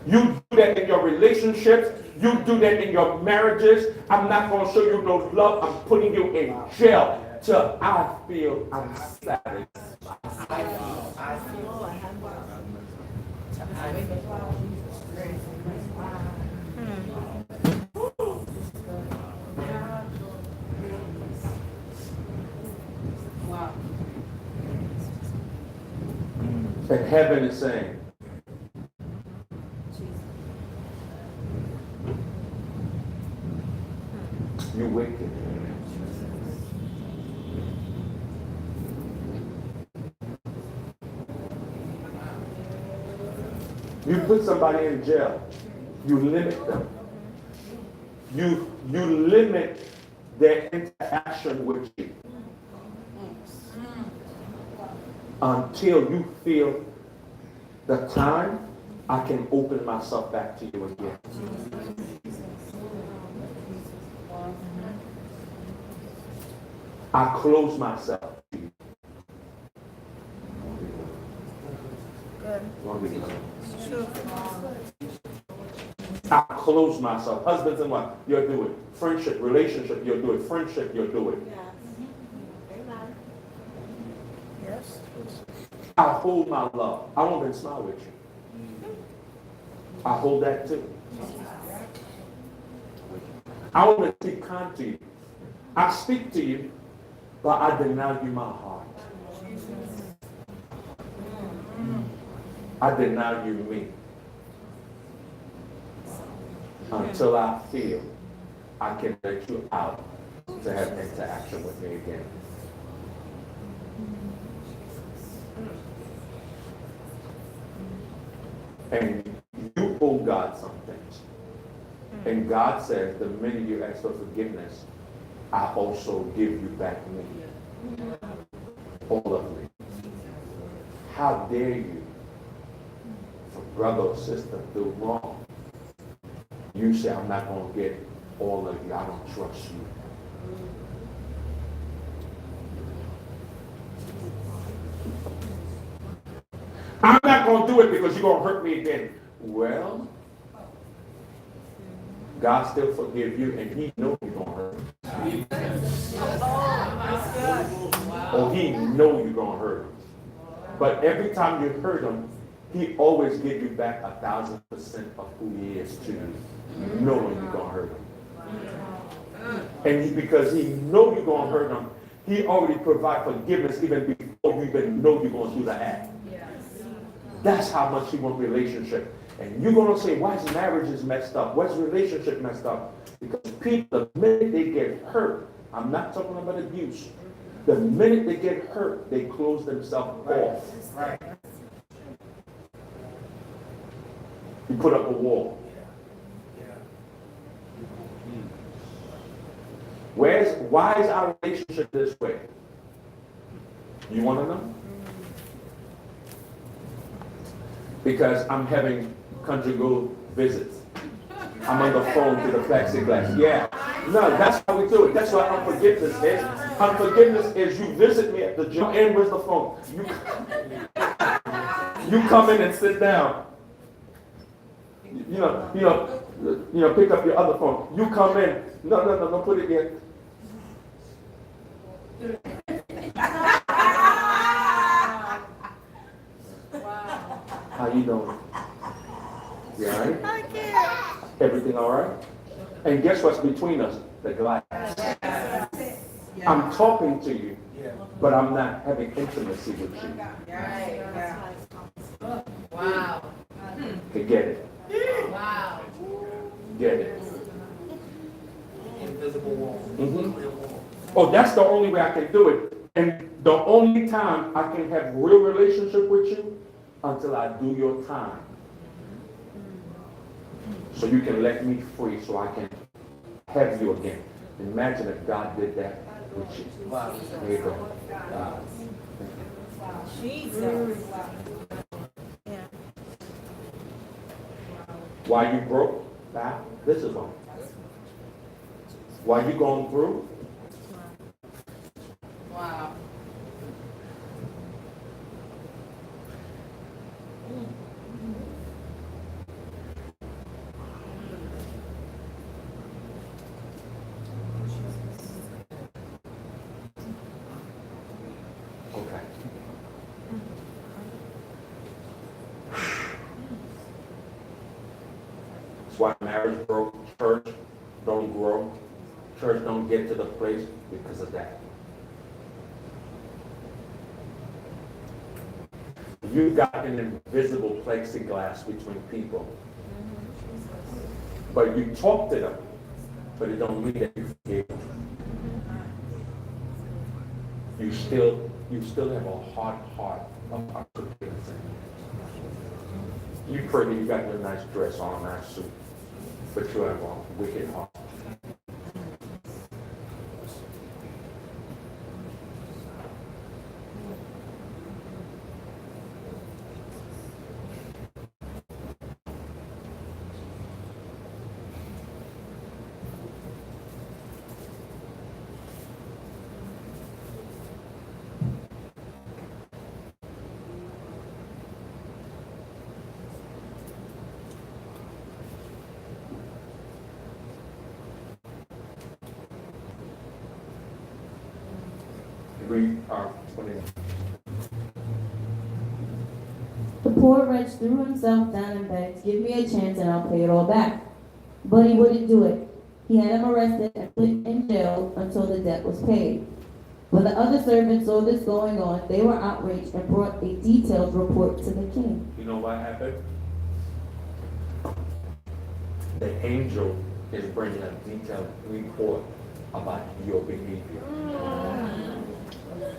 You do that in your relationships. You do that in your marriages. I'm not going to show you no love. I'm putting you in jail till I feel I'm satisfied. And heaven is saying, you wicked. You put somebody in jail, you limit them. You limit their interaction with you until you feel the time I can open myself back to you again. I close myself to you. I close myself. Husbands and wives, you'll do it. Friendship, relationship, you'll do it. Friendship, you'll do it. Yes. I hold my love. I won't even smile with you. I hold that too. I want to speak kind to you. I speak to you, but I deny you my heart. I deny you me. Until I feel I can let you out to have interaction with me again. And you owe God some things. And God says, the minute you ask for forgiveness, I also give you back me. All of me. How dare you, if a brother or sister do wrong, you say, I'm not going to get all of you. I don't trust you. I'm not going to do it because you're going to hurt me again. Well, God still forgive you, and he knows you're going to hurt him. Or he knows you're going to hurt him. But every time you hurt him, he always gives you back 1,000% of who he is to you, knowing you're going to hurt him. And because he knows you're going to hurt him, he already provides forgiveness even before you even know you're going to do the act. That's how much he wants relationship. And you're going to say, why is marriage is messed up? Why's relationship messed up? Because people, the minute they get hurt, I'm not talking about abuse. The minute they get hurt, they close themselves off. Right. You put up a wall. Why is our relationship this way? You want to know? Because I'm having conjugal visits. I'm on the phone to the plexiglass. Yeah. No, that's how we do it. That's what unforgiveness is. Unforgiveness is you visit me at the gym and where's the phone? You come in and sit down. You know, pick up your other phone. You come in. No, don't put it in. How you doing? You all right? Everything all right? And guess what's between us? The glass. I'm talking to you, but I'm not having intimacy with you. Wow. To get it. Wow. Get it. Oh, that's the only way I can do it. And the only time I can have real relationship with you until I do your time. So you can let me free so I can have you again. Imagine if God did that with you. There you go. Jesus. Why you broke? This is why. Why you going through? Wow. Okay. That's why marriage broke, church don't grow, church don't get to the place because of that. You got an invisible plexiglass between people. But you talk to them, but it don't mean that you forgive them. You still have a hard heart of unforgiveness. You pray that you got your nice dress on, nice suit, but you have a wicked heart. Read our 20. The poor wretch threw himself down and begged, "Give me a chance and I'll pay it all back." But he wouldn't do it. He had him arrested and put in jail until the debt was paid. When the other servants saw this going on, they were outraged and brought a detailed report to the king. You know what happened? The angel is bringing a detailed report about your behavior.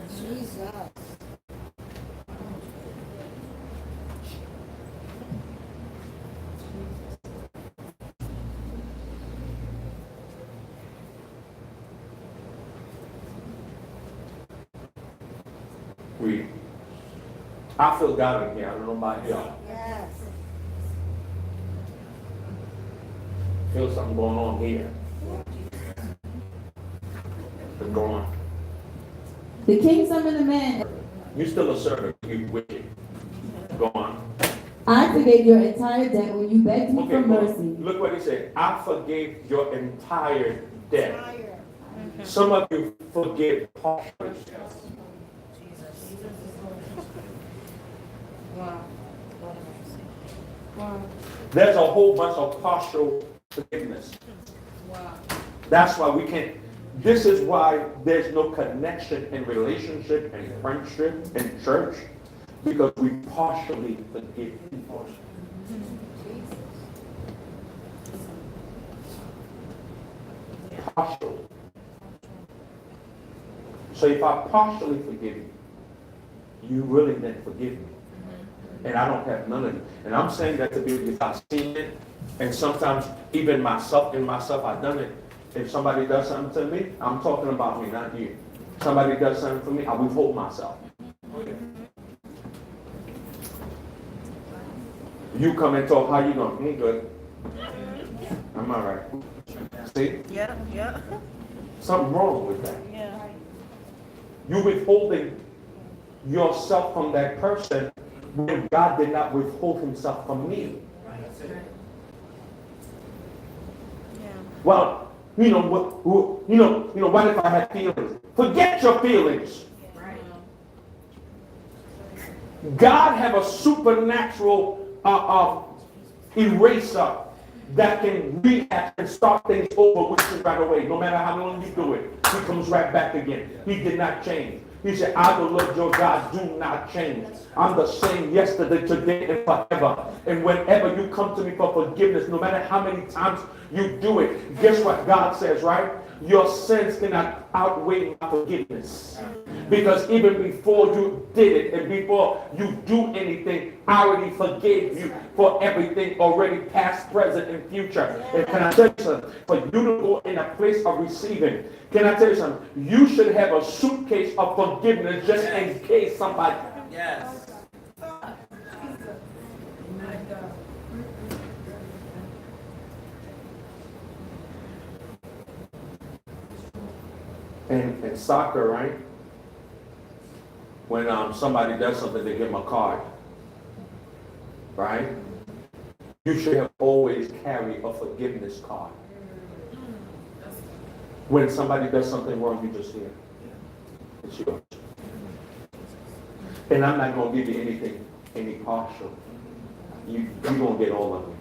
Jesus. I feel God in here. I don't know about y'all. Yes. Feel something going on here. What's going on? The king summoned the man. You still a servant. You wicked. Go on. I forgave your entire debt when you begged me for go on. mercy. Look what he said. I forgave your entire debt. Fire. Some of you forgive partially. Wow. Wow. There's a whole bunch of partial forgiveness. Wow. That's why we can't. This is why there's no connection in relationship and friendship and church, because we partially forgive people. Partial. So if I partially forgive you, you really didn't forgive me. And I don't have none of it. And I'm saying that to be, if I've seen it, and sometimes even myself, I've done it. If somebody does something to me, I'm talking about me, not you. Somebody does something for me, I withhold myself. You come and talk, how you doing? Good. I'm all right. See? Yeah. Something wrong with that. Yeah. You withholding yourself from that person when God did not withhold himself from me. Yeah. Well, what if I had feelings? Forget your feelings. God have a supernatural eraser that can react and start things over with you right away. No matter how long you do it, he comes right back again. He did not change. He said, I, the Lord your God, do not change. I'm the same yesterday, today, and forever. And whenever you come to me for forgiveness, no matter how many times you do it, guess what God says, right? your sins cannot outweigh my forgiveness. Because even before you did it and before you do anything, I already forgave you for everything already past, present, and future. And can I tell you something? For you to go in a place of receiving, can I tell you something? You should have a suitcase of forgiveness just in case somebody. Yes. In soccer, right? When somebody does something, they give them a card, right? You should have always carried a forgiveness card. When somebody does something wrong, you just hear, it's yours. And I'm not going to give you anything, any partial. You're going to get all of it.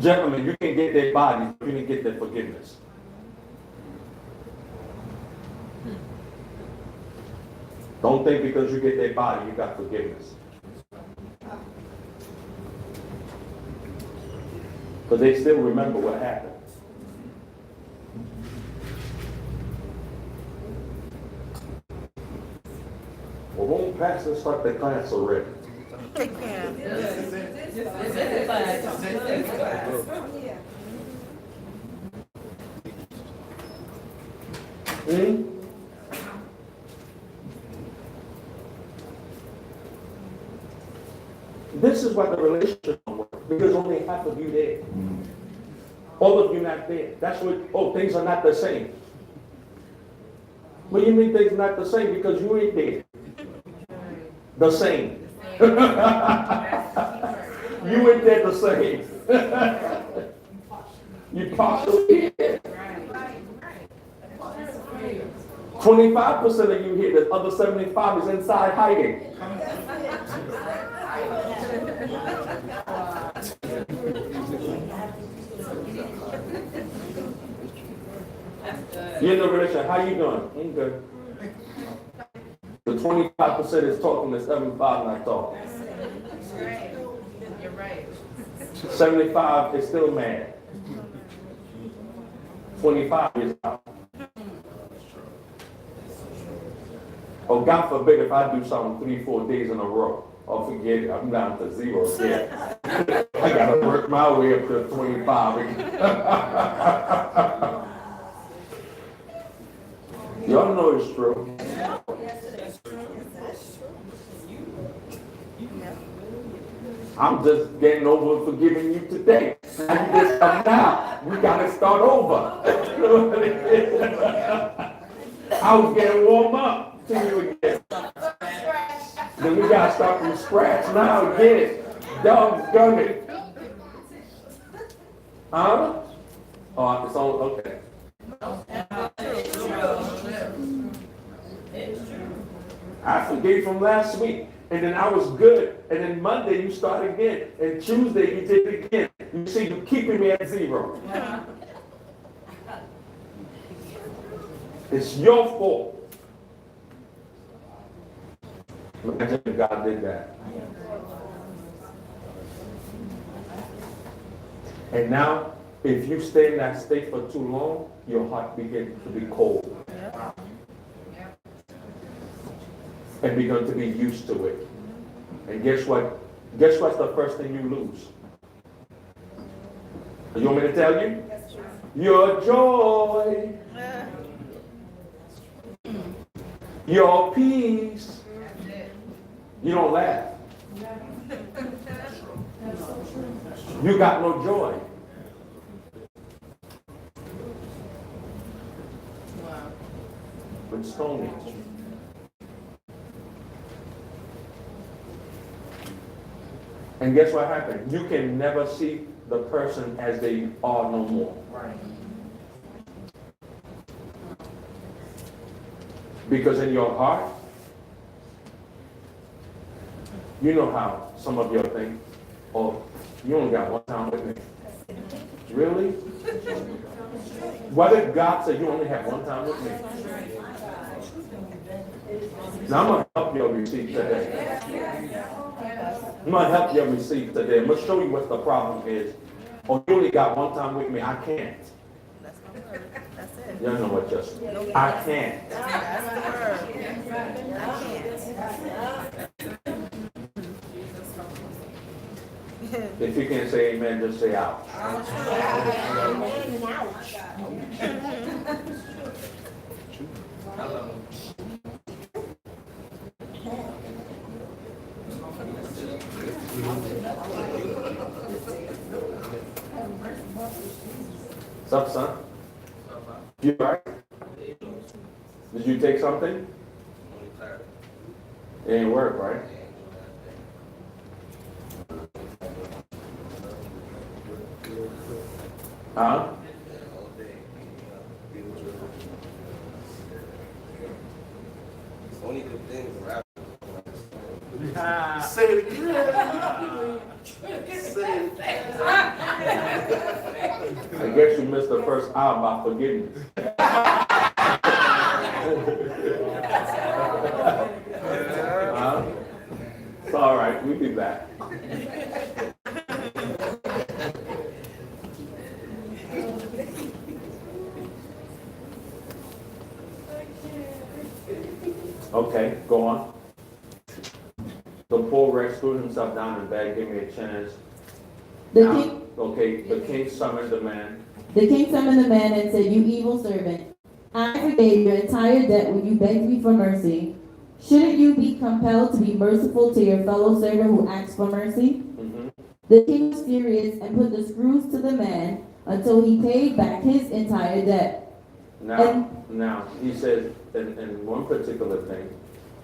Gentlemen, you can get their bodies, but you can get their forgiveness. Don't think because you get their body, you got forgiveness. Because they still remember what happened. Well, won't pastor start the class already? Take care. This is why the relationship don't work, because only half of you there. All of you not there. That's what, things are not the same. What do you mean things are not the same? Because you ain't there. The same. You ain't there the same. You partially here. 25% of you here, the other 75 is inside hiding. You're in the relationship. How you doing? I'm good. The 25% is talking, the 75 not talking. You're right. 75 is still mad. 25 is out. Oh, God forbid if I do something 3-4 days in a row. Oh, forget it. I'm down to 0 again. I got to work my way up to 25. Y'all know it's true. I'm just getting over forgiving you today. I just come now. We got to start over. I was getting warm up to you again. Then we got to start from scratch now again. Dog's done it. Huh? Oh, it's on. Okay. I forgave from last week, and then I was good, and then Monday you start again, and Tuesday you did it again. You see, you're keeping me at 0. It's your fault. Imagine if God did that. And now, if you stay in that state for too long, your heart begins to be cold. And begin to be used to it. And guess what? Guess what's the first thing you lose? You want me to tell you? Your joy. Your peace. You don't laugh. You got no joy. But stony. And guess what happened? You can never see the person as they are no more. Right. Because in your heart, you know how some of you think, oh, you only got one time with me. Really? What if God said you only have one time with me? Now I'm going to help you receive today. I'm going to help you receive today. I'm going to show you what the problem is. Oh, you only got one time with me. I can't. That's my word. That's it. You don't know what just. I can't. That's the word. I can't. If you can't say amen, just say ouch. What's up, son? You all right? Did you take something? It ain't work, right? Huh? Only good things rap. Say it again. I guess you missed the first hour about forgiveness. Huh? It's all right. We'll be back. Okay, go on. The poor wretch threw himself down and begged, give me a chance. Okay, the king summoned the man. The king summoned the man and said, "You evil servant, I forgave your entire debt when you begged me for mercy. Shouldn't you be compelled to be merciful to your fellow servant who asks for mercy?" Mm-hmm. The king was furious and put the screws to the man until he paid back his entire debt. Now, he says, in one particular thing,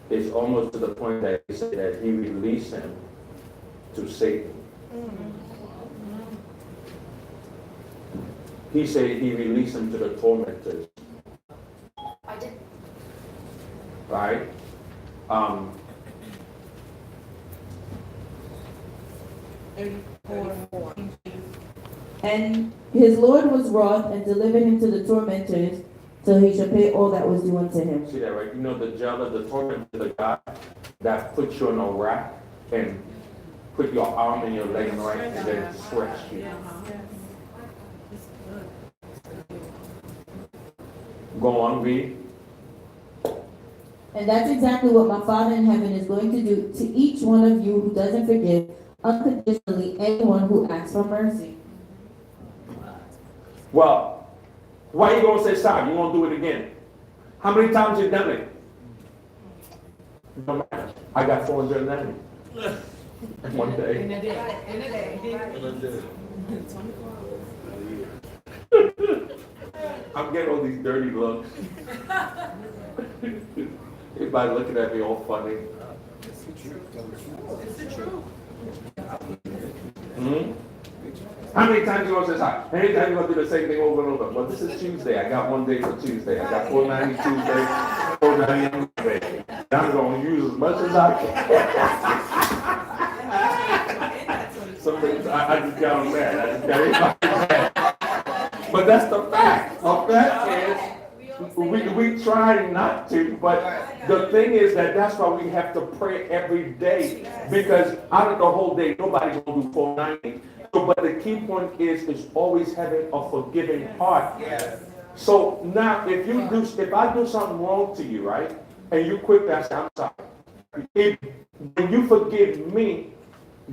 it's almost to the point that he said that he released him to Satan. He said he released him to the tormentors. Right? And his Lord was wroth and delivered him to the tormentors till he should pay all that was due unto him. See that, right? You know the jailer, the tormentor, the guy that puts you on a rack and put your arm in your leg, right, and then stretch you. Go on, read. And that's exactly what my Father in heaven is going to do to each one of you who doesn't forgive unconditionally anyone who asks for mercy. Well, why you gonna say stop? You won't do it again. How many times you done it? No matter. I got 490. One day. In a day. I'm getting all these dirty looks. Everybody looking at me all funny. It's the truth. Hmm? How many times you gonna say sorry? Anytime you gonna do the same thing over and over. Well, this is Tuesday. I got one day for Tuesday. I got 490 Tuesday, 490 Wednesday. I'm gonna use as much as I can. Some things I just got them mad. I just got everybody mad. But that's the fact. The fact is, we try not to, but the thing is that's why we have to pray every day. Because out of the whole day, nobody's gonna do 490. So, but the key point is always having a forgiving heart. Yes. So now, if I do something wrong to you, right, and you quickly say, "I'm sorry," when you forgive me,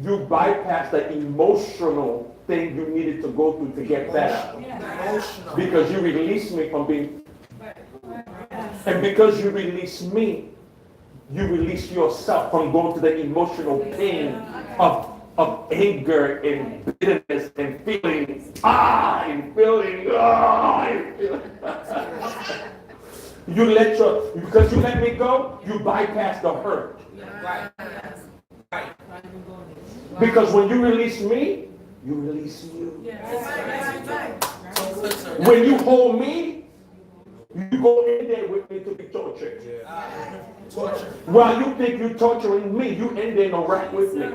you bypass the emotional thing you needed to go through to get better. Emotional. Because you release me from being, and because you release me, you release yourself from going to the emotional pain of anger and bitterness and feeling, because you let me go, you bypass the hurt. Right. Right. Because when you release me, you release you. When you hold me, you go in there with me to be tortured. Torture. While you think you're torturing me, you in there in a rack with me.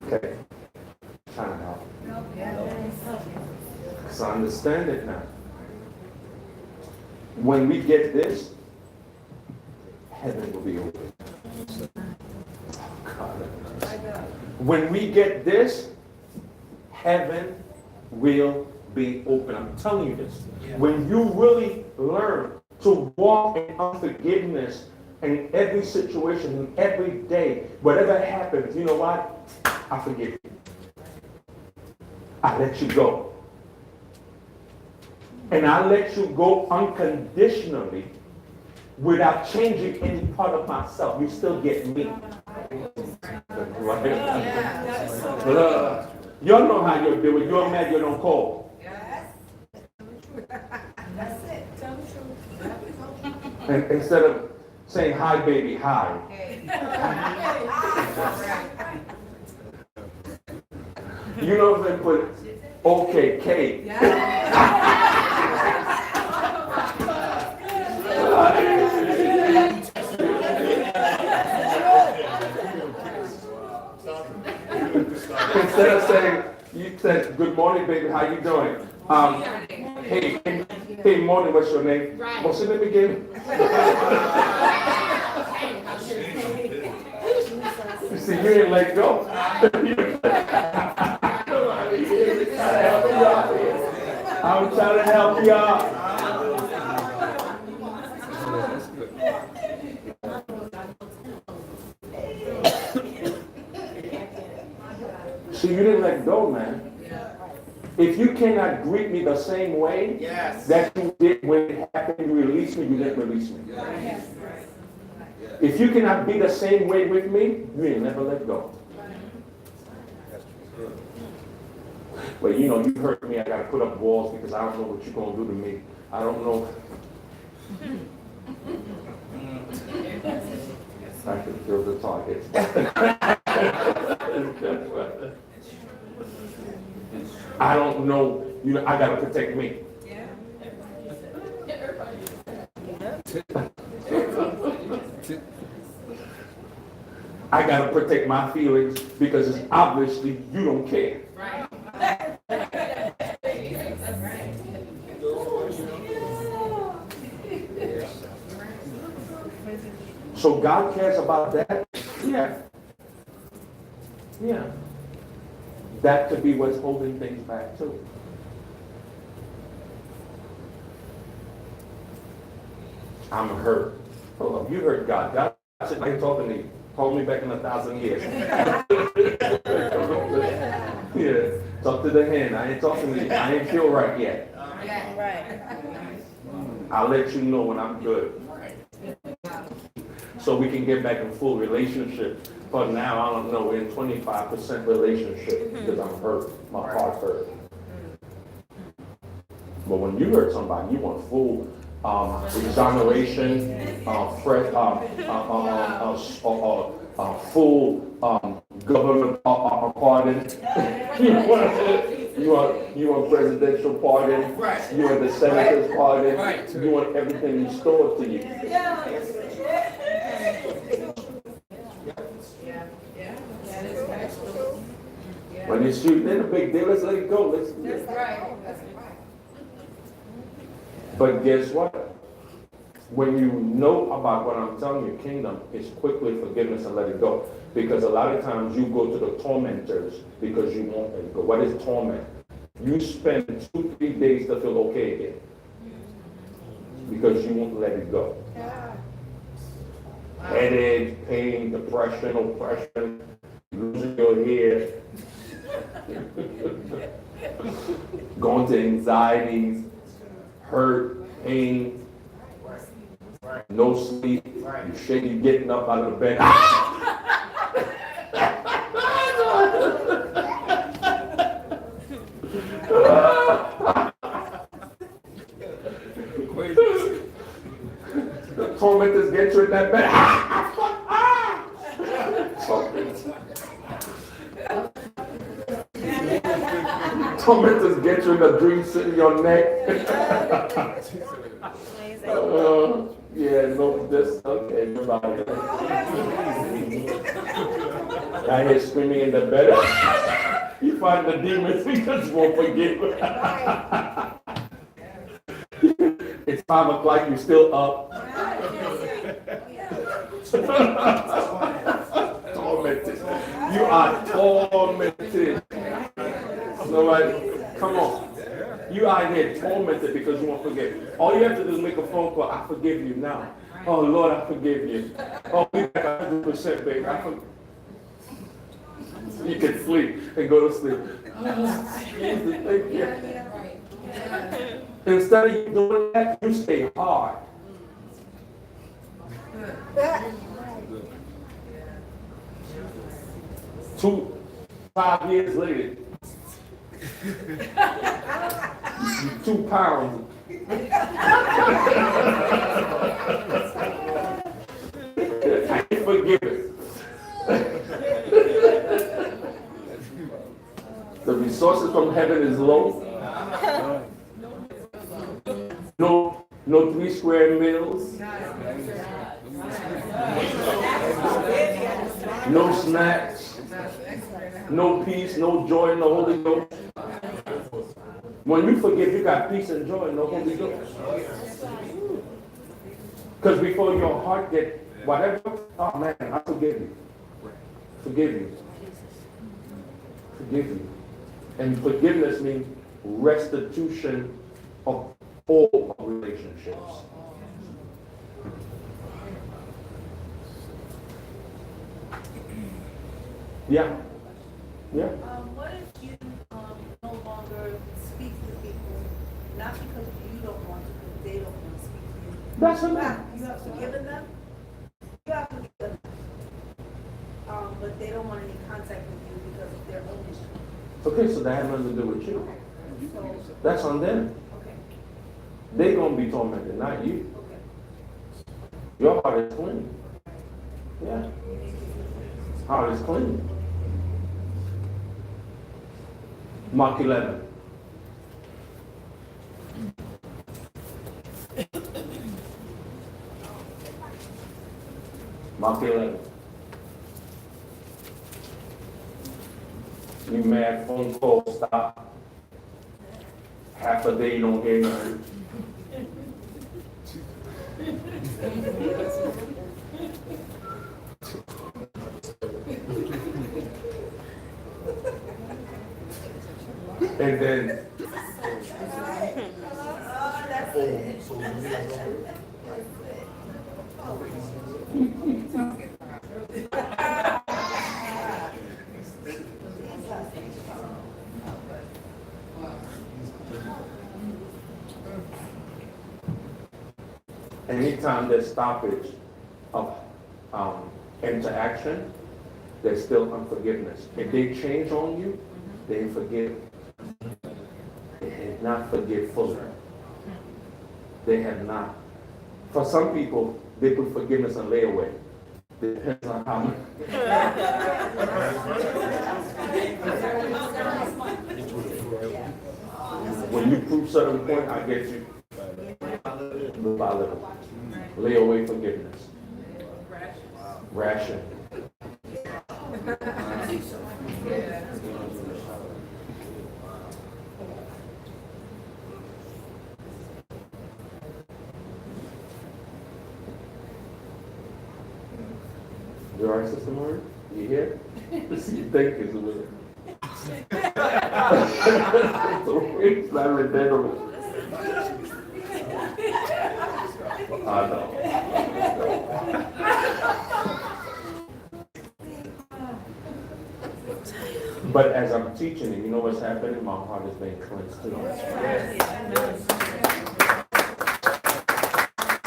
Okay. Time out. So I understand it now. When we get this, heaven will be open. God. When we get this, heaven will be open. I'm telling you this. When you really learn to walk in unforgiveness in every situation, in every day, whatever happens, you know what? I forgive you. I let you go. And I let you go unconditionally without changing any part of myself. You still get me. Right? Y'all know how you do it. You're mad, you don't call. Yes. That's it. Tell the truth. And instead of saying, hi, baby, hi. You know if they put, okay, Kate. Instead of saying, you said, good morning, baby, how you doing? Hey, morning, what's your name? What's your name again? You see, you didn't let go. I'm trying to help y'all. See, you didn't let go, man. If you cannot greet me the same way that you did when it happened, you released me, you didn't release me. If you cannot be the same way with me, you ain't never let go. Well, you know, you hurt me, I got to put up walls because I don't know what you're going to do to me. I don't know. I can feel the target. I don't know, you know, I got to protect me. I got to protect my feelings because it's obviously you don't care. Right. So God cares about that? Yeah. Yeah. That could be what's holding things back too. I'm hurt. Hold up, you hurt God. God said, I ain't talking to you. Call me back in 1,000 years. Yeah. Talk to the hand. I ain't talking to you. I ain't feel right yet. Right. I'll let you know when I'm good. So we can get back in full relationship. But now, I don't know, we're in 25% relationship because I'm hurt. My heart hurt. But when you hurt somebody, you want full exoneration, full government pardon. You want presidential pardon. You want the senator's pardon. You want everything restored to you. When you shoot, then a big deal. Let's let it go. That's right. But guess what? When you know about what I'm telling you, kingdom is quickly forgiveness and let it go. Because a lot of times you go to the tormentors because you won't let it go. What is torment? You spend 2-3 days to feel okay again. Because you won't let it go. Headache, pain, depression, oppression, losing your hair, going to anxieties, hurt, pain, no sleep, you shake, you getting up out of the bed. The tormentors get you in that bed. Tormentors get you in the dream, sit in your neck. Yeah, no, this, okay, everybody. I hear screaming in the bed. You find the demons because you won't forgive. It's 5 o'clock, you're still up. Tormented. You are tormented. Nobody, come on. You are here tormented because you won't forgive. All you have to do is make a phone call. I forgive you now. Oh Lord, I forgive you. Oh, we got 100%, baby. You can sleep and go to sleep. Thank you. Instead of you doing that, you stay hard. Two, 5 years later, 2 pounds. I ain't forgiven. The resources from heaven is low. No 3 square meals. No snacks. No peace, no joy in the Holy Ghost. When you forgive, you got peace and joy in the Holy Ghost. Because before your heart gets whatever, oh man, I forgive you. Forgive you. Forgive you. And forgiveness means restitution of all relationships. Yeah. Yeah. What if you no longer speak to people, not because you don't want to, but they don't want to speak to you? That's enough. You have forgiven them? You have forgiven them. But they don't want any contact with you because of their own issue. Okay, so that has nothing to do with you. So, That's on them. okay, They're going to be tormented, not you. okay. Your heart is clean. Yeah. Heart is clean. Mark 11. Mark 11. You mad phone call, stop. Half a day you don't hear nothing. And then anytime there's stoppage of interaction, there's still unforgiveness. If they change on you, they forgive. They have not forgive fully. They have not. For some people, they put forgiveness on layaway. Depends on how much. When you prove certain point, I get you. Little by little. Layaway forgiveness. Ration. You all right, Sister Marie? You here? You think it's a little. It's not ridiculous. I know. But as I'm teaching it, you know what's happening? My heart is being cleansed too.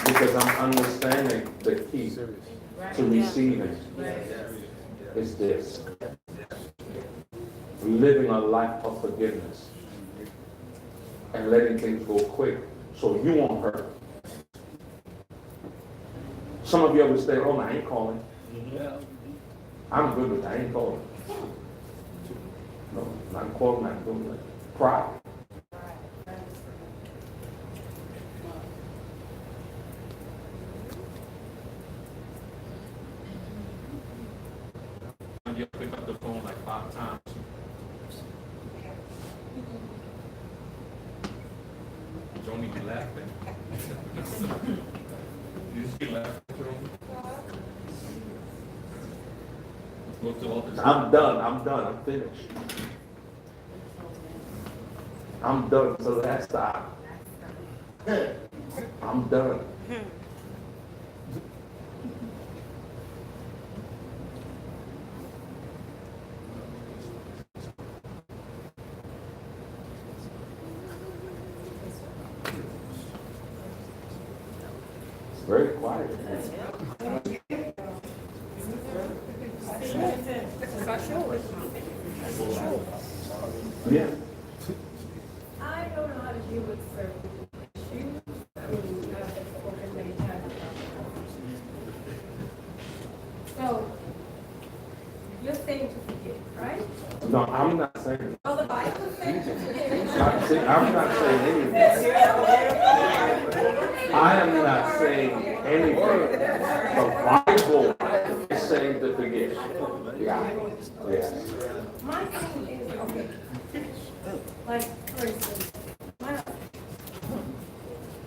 Because I'm understanding the key to receiving is this. Living a life of forgiveness and letting things go quick so you won't hurt. Some of you always say, oh, I ain't calling. I'm good with that. I ain't calling. No, not calling, not doing that. Pride. You pick up the phone like 5 times. Don't me you laughing. You see laughing, Jerome? Go to all the. I'm done, I'm finished. I'm done, so that's stop. I'm done. It's very quiet. Yeah. I don't know how to deal with certain issues. I mean, I've spoken many times about it. So, you're saying to forgive, right? No, I'm not saying. Well, the Bible says to forgive. I'm not saying anything. I am not saying anything. The Bible is saying to forgive. Yeah. Yeah. My thing is, okay, like, for instance,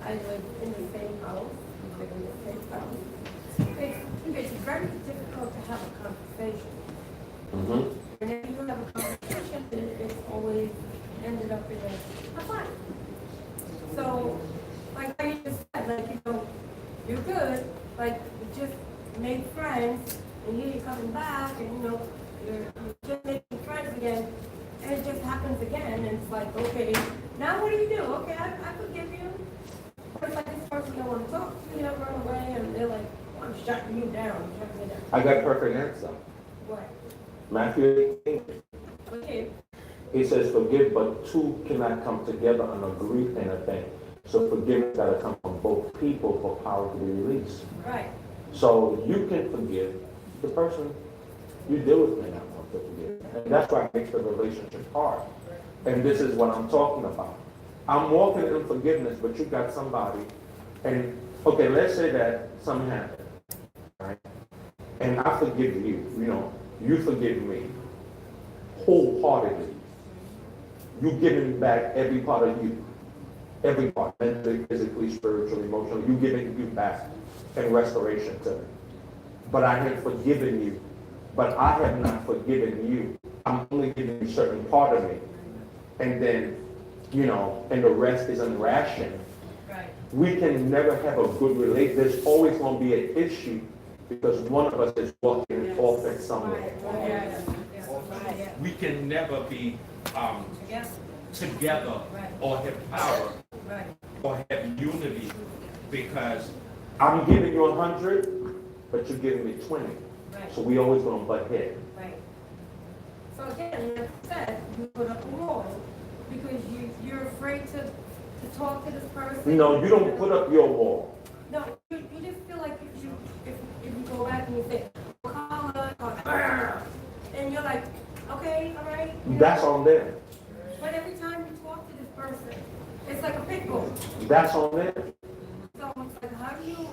I live in the same house, we live in the same house. It's very difficult to have a conversation. Mm-hmm. And if you have a conversation, then it's always ended up in a fight. So, like I just said, like, you know, you're good, like, you just made friends, and here you're coming back, and you know, you're just making friends again, and it just happens again, and it's like, okay, now what do you do? Okay, I forgive you. But it's like this person don't want to talk to you, they run away, and they're like, I'm shutting you down, shutting you down. I got perfect answer. What? Matthew 18. Okay, It says forgive, but two cannot come together and agree in a thing. So forgiveness got to come from both people for power to be released. right. So you can forgive the person you deal with may not want to forgive. And that's why it makes the relationship hard. And this is what I'm talking about. I'm walking in forgiveness, but you got somebody, and okay, let's say that something happened, right? And I forgive you, you know, you forgive me wholeheartedly. You giving back every part of you, every part, mentally, physically, spiritually, emotionally, you giving you back in restoration to me. But I have forgiven you, but I have not forgiven you. I'm only giving you a certain part of me. And then, you know, and the rest is unrationed. Right. We can never have a good relationship. There's always going to be an issue because one of us is walking off at somewhere. We can never be Yes. together Right. or have power Right. or have unity because I'm giving you 100, but you're giving me 20. Right. So we always going to butt head. Right. So again, like I said, you put up a wall because you're afraid to talk to this person. No, you don't put up your wall. No, you just feel like if you go back and you say, call her, or, and you're like, okay, all right. you know. That's on them. But every time you talk to this person, it's like a pit bull. That's on them. So it's like, how do you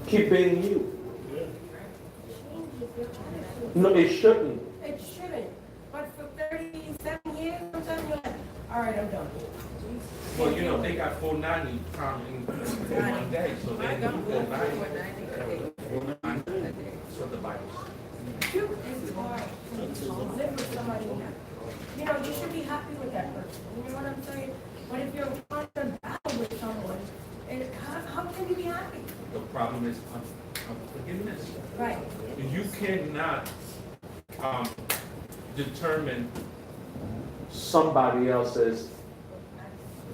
Keep being you. change your attitude? No, it shouldn't. It shouldn't. But for 37 years, sometimes you're like, all right, I'm done. well, you know, they got 490 in one day, so they do 490. That's what the Bible says. Shoot, it's hard to live with somebody now. You know, you should be happy with that person. You know what I'm saying? But if you're constant battle with someone, how can you be happy? The problem is unforgiveness. Right. You cannot determine Somebody else's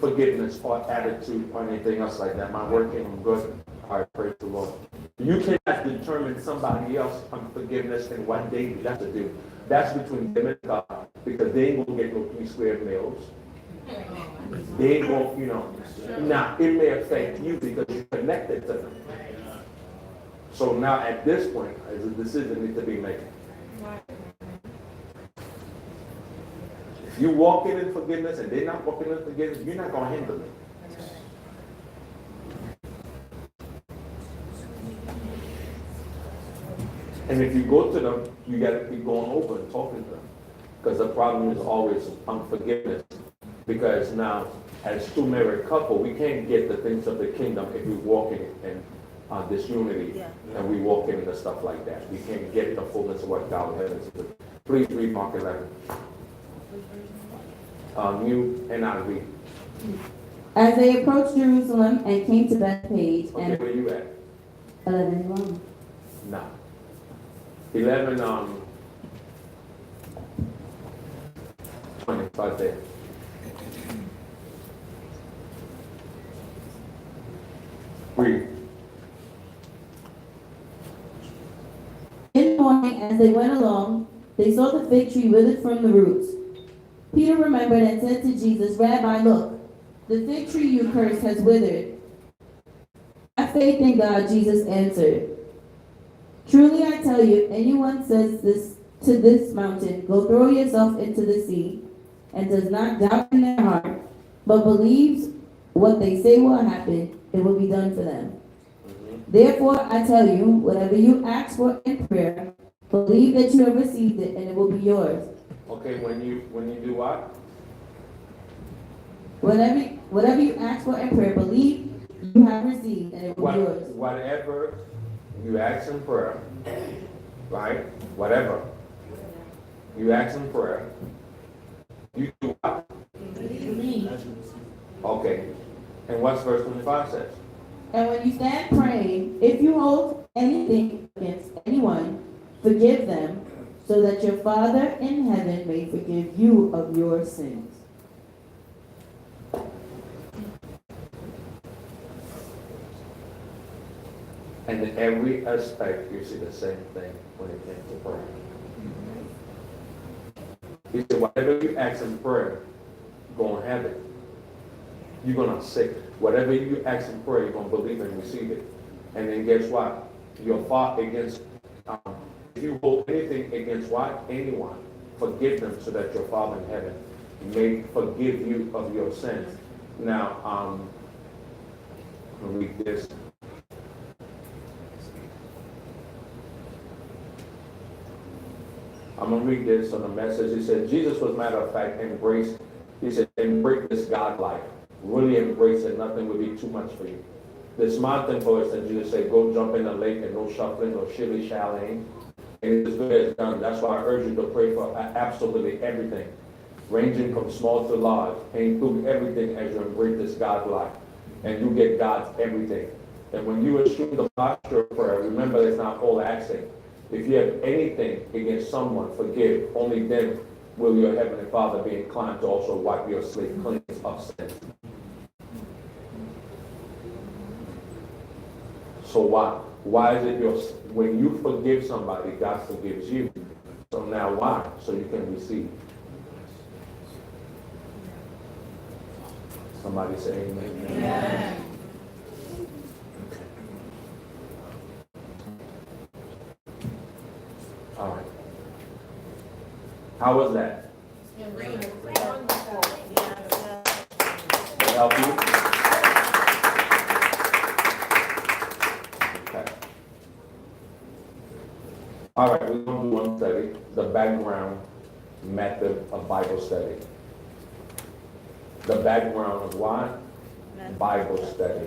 forgiveness or attitude or anything else like that. My working, I'm good. All right, praise the Lord. You cannot determine somebody else's unforgiveness and what they have to do. That's between them and God, because they ain't gonna get no 3 square meals. They ain't gonna, you know. Now, it may affect you because you're connected to them. So now at this point, a decision needs to be made. If you walk in forgiveness and they're not walking in forgiveness, you're not gonna handle it. And if you go to them, you got to be going over and talking to them. Because the problem is always unforgiveness. Because now as two married couple, we can't get the things of the kingdom if we walk in disunity Yeah. and we walk in the stuff like that. We can't get the fullness of what God has us to do. Please read Mark 11. New NIV. As they approached Jerusalem and came to Bethpage Okay, and where you at? 11:1. No. 11, 20, right there. Read. In the morning, as they went along, they saw the fig tree withered from the roots. Peter remembered and said to Jesus, Rabbi, look, the fig tree you cursed has withered. Have faith in God, Jesus answered. Truly I tell you, if anyone says this to this mountain, go throw yourself into the sea, and does not doubt in their heart, but believes what they say will happen, it will be done for them. Therefore, I tell you, whatever you ask for in prayer, believe that you have received it, and it will be yours. Okay, when you do what? Whatever you ask for in prayer, believe you have received, and it will be yours. Whatever you ask in prayer, right? Whatever you ask in prayer, you do what? Okay. And what's verse 25 says? And when you stand praying, if you hold anything against anyone, forgive them, so that your Father in heaven may forgive you of your sins. And in every aspect, you see the same thing when it comes to prayer. He said, whatever you ask in prayer, go and have it. You're going to seek. Whatever you ask in prayer, you're going to believe and receive it. And then guess what? Your fault against, if you hold anything against what? Anyone, forgive them so that your Father in heaven may forgive you of your sins. Now, I'll read this. I'm going to read this on the message. He said, Jesus was, matter of fact, embraced. He said, embrace this God life. Really embrace it. Nothing will be too much for you. The smart thing for us that Jesus said, go jump in the lake and no shuffling or shilly-shallying. And it's as good as done. That's why I urge you to pray for absolutely everything, ranging from small to large, and include everything as you embrace this God life. And you get God's everything. And when you assume the posture of prayer, remember it's not all asking. If you have anything against someone, forgive. Only then will your Heavenly Father be inclined to also wipe your slate clean of sin. So why? Why is it when you forgive somebody, God forgives you? So now why? So you can receive. Somebody say amen. Amen. All right. How was that? Did it help you? Okay. All right, we're going to do one study, the background method of Bible study. The background of what? Bible study.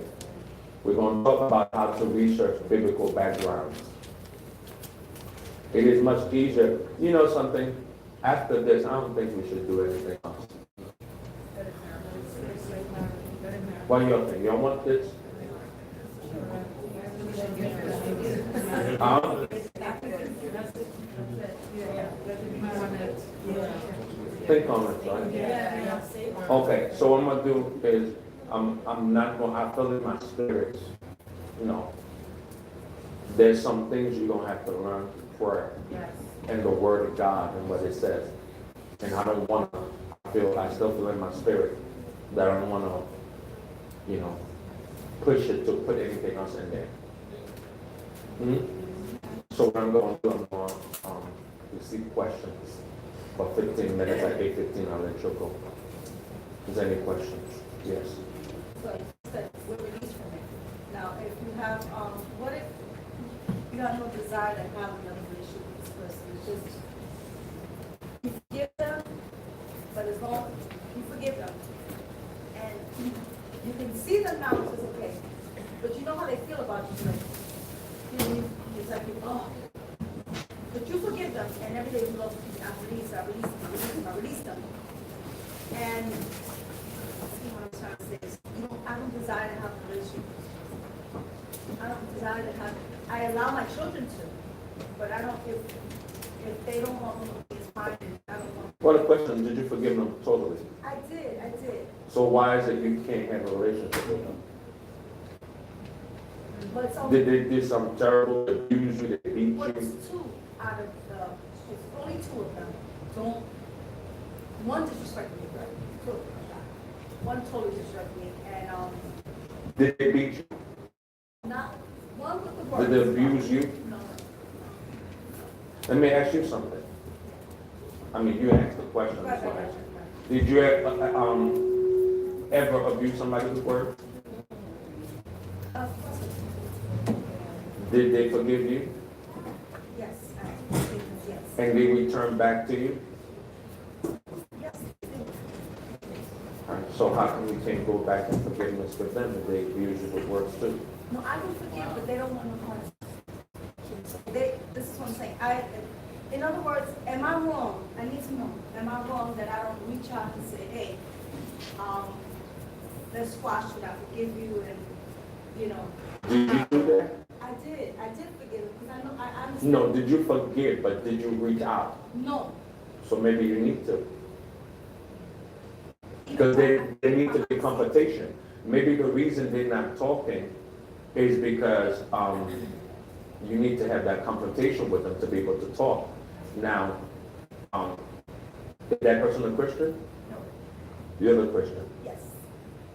We're going to talk about how to research biblical backgrounds. It is much easier. You know something? After this, I don't think we should do anything else. What do y'all think? Y'all want this? Think on it, right? Okay, so what I'm gonna do is I'm not gonna. I feel in my spirit, you know. There's some things you're gonna have to learn through prayer and the Word of God and what it says. And I don't want to. I still feel in my spirit that I don't want to, you know, push it to put anything else in there. So what I'm going to do, I'm going to receive questions for 15 minutes. At 8:15, I'll let you go. Is there any questions? Yes. So you said we're released from it. Now, if you have, what if you have no desire to have another relationship with this person? It's just, you forgive them, but as long you forgive them, and and every day we go, I release them. And, see what I'm trying to say is, I don't desire to have a relationship. I don't desire to have, I allow my children to, but I don't, if they don't want me, it's fine, and I don't want. Well, the question, did you forgive them totally? I did. So why is it you can't have a relationship with them? But it's only, Did they do some terrible abuse you, they beat well, you? it's two out of the, it's only two of them. Don't, one disrespected me, right? Two of them. One totally disrespected me, and, Did they beat you? not, one with the Did they abuse you? No. Let me ask you something. I mean, you asked the question. Right. Did you ever abuse somebody with words? Did they forgive you? Yes, yes. And they return back to you? Yes. All right, so how come we can't go back in forgiveness with them if they abuse you with words too? No, I don't forgive, but they don't want no harm. This is what I'm saying. In other words, am I wrong? I need to know. Am I wrong that I don't reach out and say, hey, let's squash it, I forgive you, and, you know. Did you do that? I did forgive him, because I know, I understand. No, did you forgive, but did you reach out? No. So maybe you need to. Because there need to be confrontation. Maybe the reason they're not talking is because you need to have that confrontation with them to be able to talk. Now, is that person a Christian? No. You're the Christian. Yes.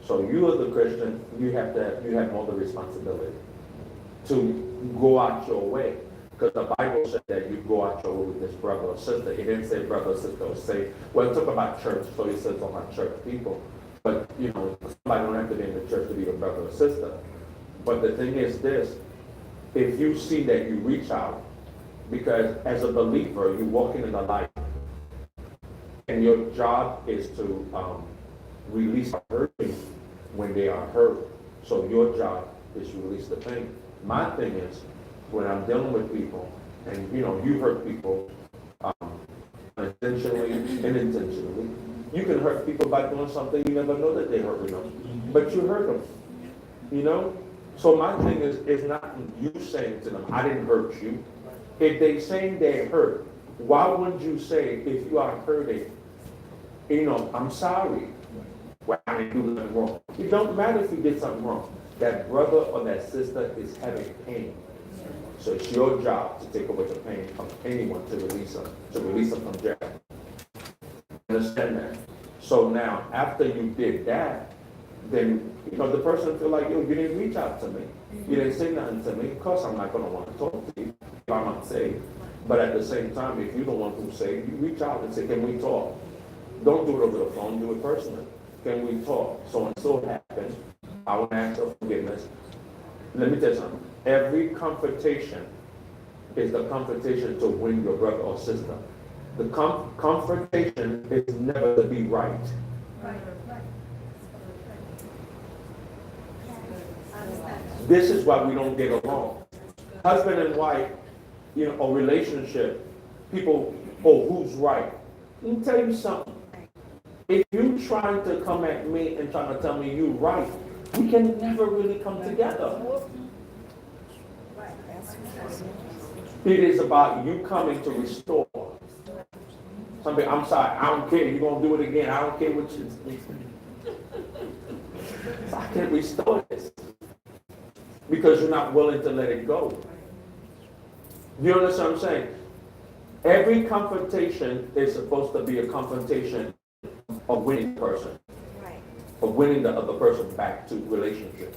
So you are the Christian, you have more the responsibility to go out your way. Because the Bible said that you go out your way with this brother or sister. It didn't say brother or sister, or say, well, it talk about church, so it says on my church people. But, you know, somebody don't have to be in the church to be a brother or sister. But the thing is this, if you see that you reach out, because as a believer, you're walking in the light, and your job is to release hurting when they are hurt. So your job is to release the pain. My thing is, when I'm dealing with people, and you know, you hurt people intentionally and unintentionally, you can hurt people by doing something you never know that they're hurting them, but you hurt them, you know? So my thing is not you saying to them, I didn't hurt you. If they saying they hurt, why wouldn't you say, if you are hurting, you know, I'm sorry, well, I didn't do nothing wrong. It don't matter if you did something wrong. That brother or that sister is having pain. So it's your job to take away the pain from anyone to release them from jail. Understand that? So now, after you did that, then, you know, the person feel like, yo, you didn't reach out to me. You didn't say nothing to me. Of course, I'm not going to want to talk to you if I'm not saved. But at the same time, if you don't want to say, you reach out and say, can we talk? Don't do it over the phone, do it personally. Can we talk? So and so happened. I want to ask for forgiveness. Let me tell you something. Every confrontation is the confrontation to win your brother or sister. The confrontation is never to be right. Right. I understand. This is why we don't get along. Husband and wife, you know, a relationship, people, oh, who's right? Let me tell you something. If you trying to come at me and trying to tell me you right, we can never really come together. It is about you coming to restore. Somebody, I'm sorry, I don't care. You're going to do it again. I don't care what you so I can restore this. Because you're not willing to let it go. You understand what I'm saying? Every confrontation is supposed to be a confrontation of winning the person. Right. Of winning the other person back to relationship.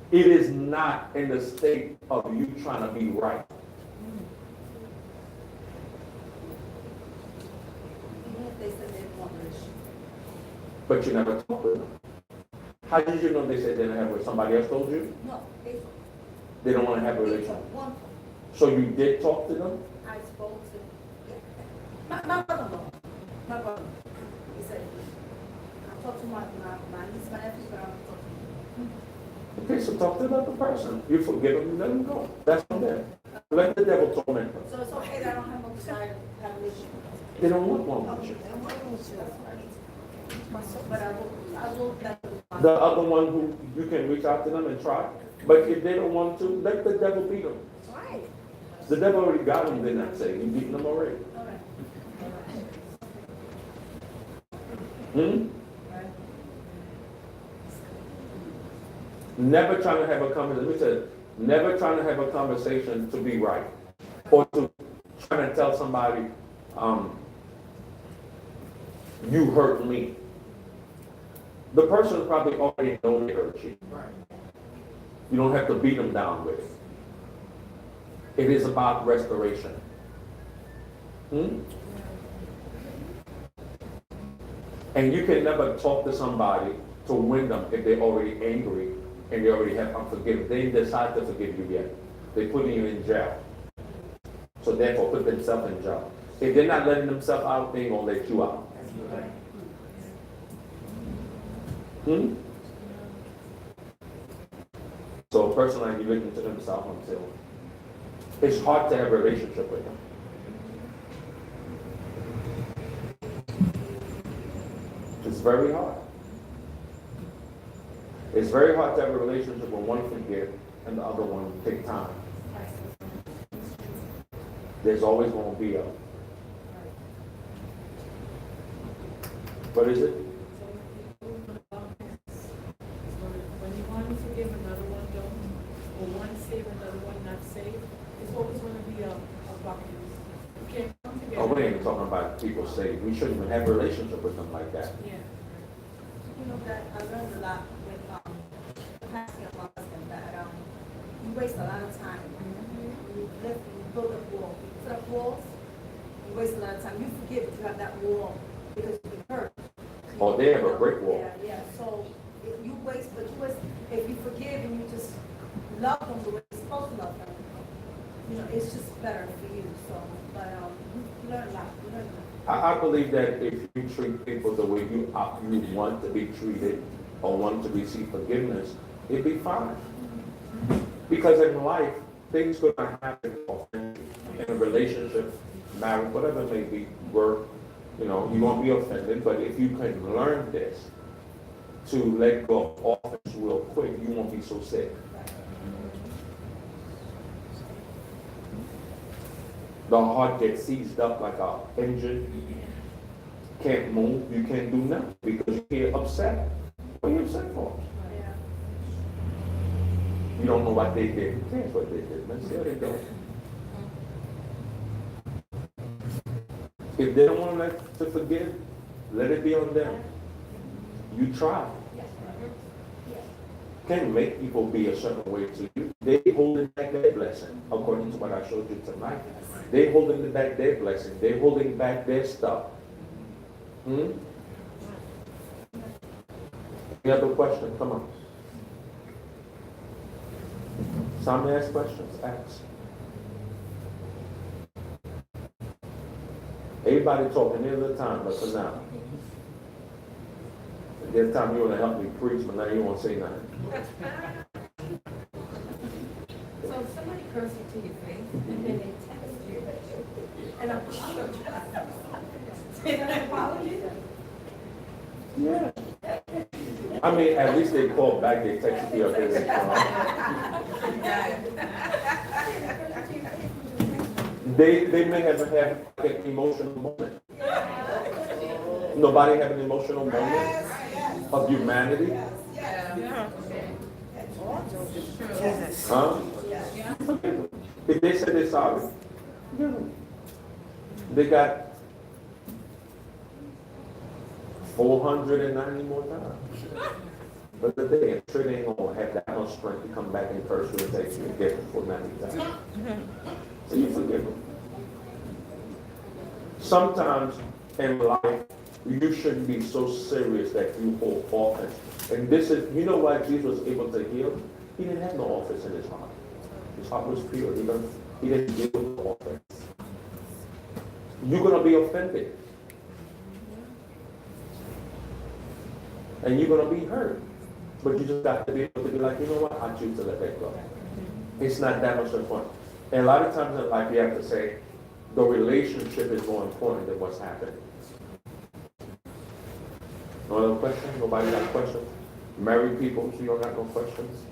It is not in the state of you trying to be right. Even if they said they didn't want a relationship. But you never talked with them. How did you know they said they didn't have it? Somebody else told you? No, They don't want to have a they relationship. told one. So you did talk to them? I spoke to, my brother-in-law, he said, I talked to my niece, my nephew, but I don't talk to him. Okay, so talk to the other person. You forgive them, you let them go. That's from there. Let the devil torment them. So it's okay that I don't have no desire to have a relationship. They don't want one Okay, with you. then what else? But I will definitely. The other one who you can reach out to them and try. But if they don't want to, let the devil beat them. Right. The devil already got them, they're not saying. You beating them already. All right. Hmm? Never trying to have a conversation. We said, never trying to have a conversation to be right. Or to trying to tell somebody, you hurt me. The person probably already knows they hurt you. You don't have to beat them down with it. It is about restoration. Hmm? And you can never talk to somebody to win them if they're already angry and they already have unforgiveness. They didn't decide to forgive you yet. They're putting you in jail. So therefore, put themselves in jail. If they're not letting themselves out, they ain't gonna let you out. Hmm? So a person like you looking to themselves until it's hard to have a relationship with them. It's very hard. It's very hard to have a relationship when one forget and the other one take time. There's always going to be a. What is it? When you want to forgive another one, don't, or one save, another one not save, it's always going to be a bucket. You can't come together. Oh, we ain't talking about people saying we shouldn't even have a relationship with them like that. Yeah. You know that I learned a lot with the passing of my husband that you waste a lot of time. You live, you build up walls. You put up walls, you waste a lot of time. You forgive if you have that wall because you've been hurt. Or they have a brick wall. Yeah. So if you waste, if you forgive and you just love them the way you're supposed to love them, you know, it's just better for you. So, but you learn a lot. You learn a lot. I believe that if you treat people the way you want to be treated or want to receive forgiveness, it'd be fine. Because in life, things going to happen in a relationship, marriage, whatever it may be, work, you know, you won't be offended. But if you can learn this, to let go of offense real quick, you won't be so sick. The heart gets seized up like an engine. Can't move, you can't do nothing because you get upset. What are you upset for? You don't know what they did. Who cares what they did? Let's see how they go. If they don't want to forgive, let it be on them. You try. Can't make people be a certain way to you. They holding back their blessing, according to what I showed you tonight. They holding back their blessing. They holding back their stuff. Any other question? Come on. Somebody ask questions. Ask. Everybody talking any other time, but for now. This time you want to help me preach, but now you won't say nothing. So if somebody curses to your face and then they text you and apologize. Say an apology? Yeah. I mean, at least they call back, they text you up there. They may have had an emotional moment. Nobody have an emotional moment of humanity? Huh? If they said they're sorry, they got 490 more times. But the day, I'm sure they ain't gonna have that much strength to come back and curse you and take you and get them 490 times. So you forgive them. Sometimes in life, you shouldn't be so serious that you hold offense. And this is, you know why Jesus was able to heal? He didn't have no offense in his heart. His heart was pure. He didn't deal with offense. You're going to be offended. And you're going to be hurt. But you just got to be able to be like, you know what? I choose to let that go. It's not that much of fun. And a lot of times in life, you have to say, the relationship is more important than what's happening. No other questions? Nobody got questions? Married people, you don't got no questions?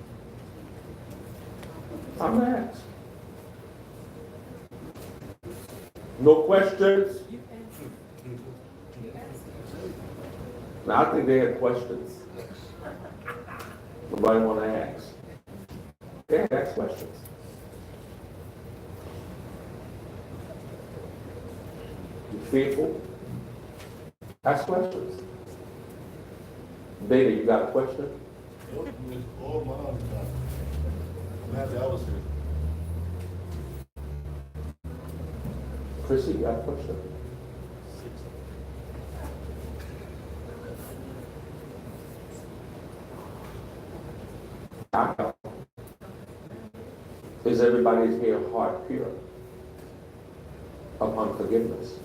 I'm gonna ask. No questions? Now, I think they had questions. Nobody want to ask. Yeah, ask questions. You fearful? Ask questions. Baby, you got a question? All my other time. I'm happy I was here. Chrissy, you got a question? Is everybody's here heart pure upon forgiveness?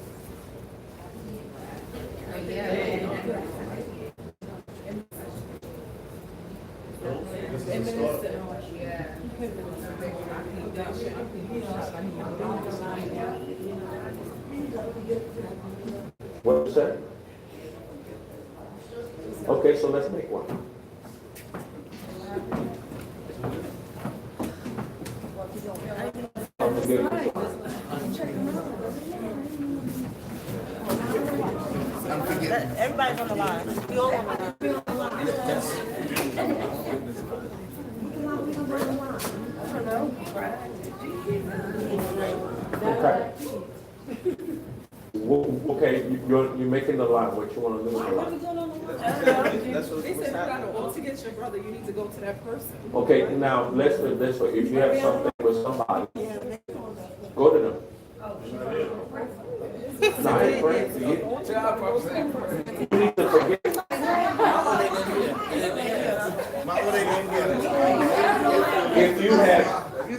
What you said? Okay, so let's make one. Everybody's on the line. We all on the line. Okay. Okay, you're making the line. What you want to do? They said you gotta go to get your brother, you need to go to that person. Okay, now let's put it this way. If you have something with somebody, go to them. No, I ain't praying for you. You need to forget.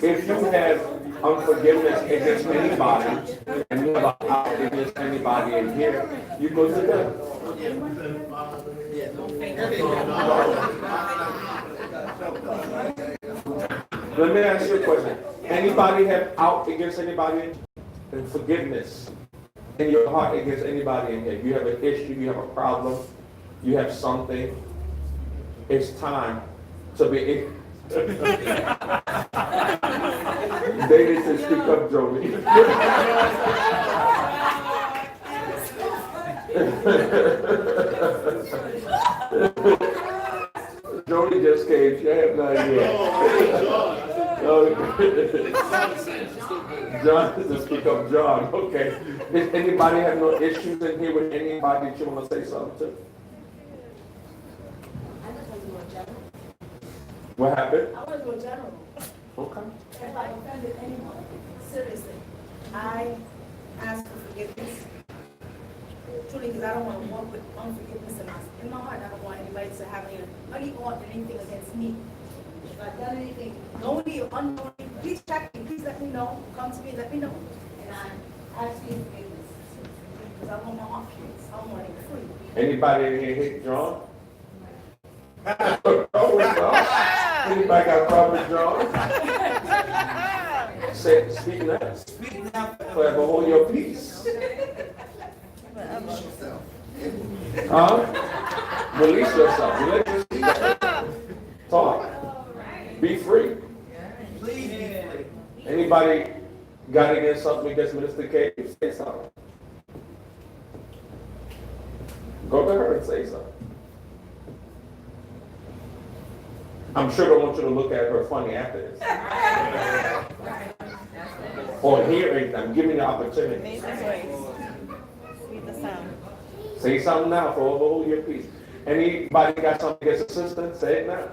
If you have unforgiveness against anybody, and you have out against anybody in here, you go to them. Let me ask you a question. Anybody have out against anybody in forgiveness in your heart against anybody in here? You have an issue, you have a problem, you have something. It's time to be. David says, speak up, Joey. Jody just came. She have no idea. John to speak up, John. Okay. Does anybody have no issues in here with anybody that you want to say something to? What happened? I want to go general. Okay. If I offended anyone, seriously, I ask for forgiveness. Truly, because I don't want to walk with unforgiveness in my heart. I don't want anybody to have any or anything against me. If I've done anything knowingly or unknowingly, please check me. Please let me know. Come to me, let me know. And I ask for forgiveness. Because I want my heart pure. I want it free. Anybody in here hit John? Anybody got a problem with John? Say, speak now. Speak now. Forever hold your peace. Huh? Release yourself. Let yourself talk. Be free. Anybody got against something against Minister K? Say something. Go to her and say something. I'm sure they want you to look at her funny after this. Or hear it. I'm giving you the opportunity. Make the voice. Read the sound. Say something now for hold your peace. Anybody got something against a sister? Say it now.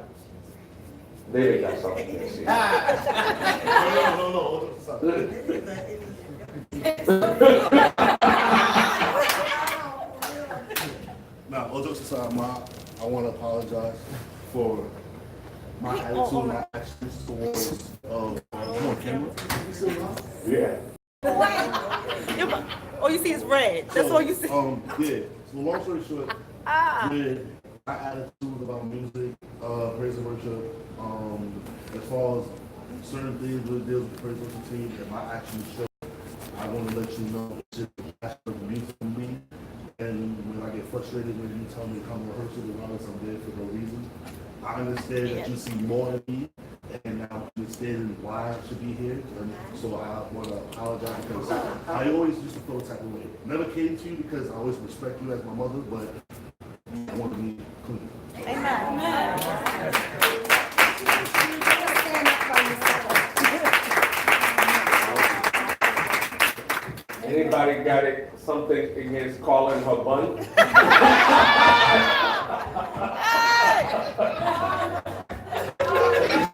They got something against you. No. Now, all jokes aside, I want to apologize for my attitude, my actions towards, come on, camera. Yeah. All you see is red. That's all you see. Yeah. So long story short, with my attitude about music, praise and worship, as far as certain things with deals with the praise worship team that my actions show. I want to let you know it's just a passion of you from me. And when I get frustrated when you tell me to come rehearsal regardless I'm there for no reason, I understand that you see more in me, and now I'm understanding why I should be here. And so I want to apologize because I always used to feel the type of way. Never came to you because I always respect you as my mother, but I want to be clean. Anybody got something against calling her bun?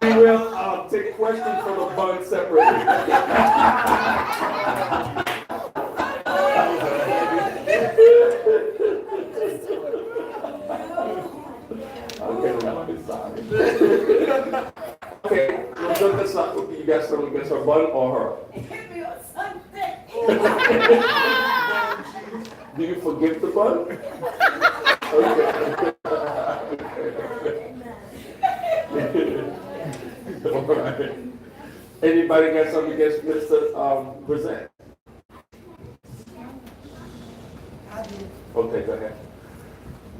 We will take questions from the bun separately. Okay, I'm sorry. Okay, you got something against her bun or her? Do you forgive the bun? Okay. All right. Anybody got something against Mr. Brissett? Okay, go ahead.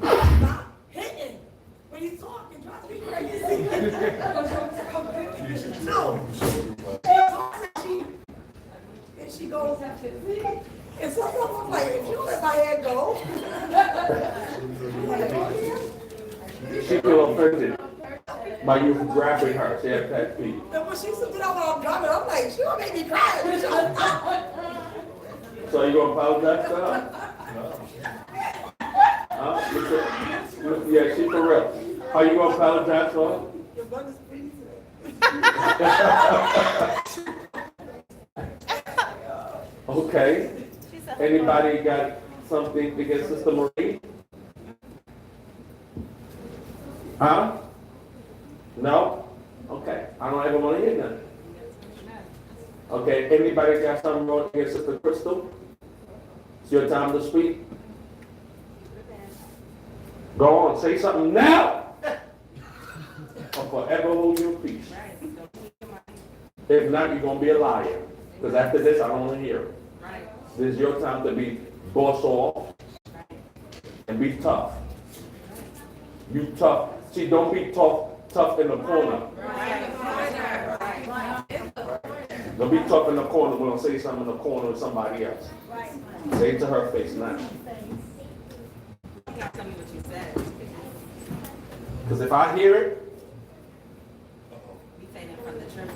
Stop hitting. When he's talking, drives me crazy. No. And she goes after me. And sometimes I'm like, if you let my head go. She feel offended by you grabbing her. She had pet feet. And when she said that while I'm driving, I'm like, she gonna make me cry. So you gonna apologize to her? Huh? Yeah, she for real. Are you gonna apologize to her? Your butt is pretty Okay. Anybody got something against Sister Marie? Huh? No? Okay. I don't ever want to hear nothing. Okay. Anybody got something wrong against Sister Crystal? It's your time to speak. Go on. Say something now. Or forever hold your peace. If not, you're going to be a liar. Because after this, I don't want to hear it. This is your time to be boss off and be tough. You tough. See, don't be tough in the corner. Don't be tough in the corner when I say something in the corner with somebody else. Say it to her face now. Because if I hear it,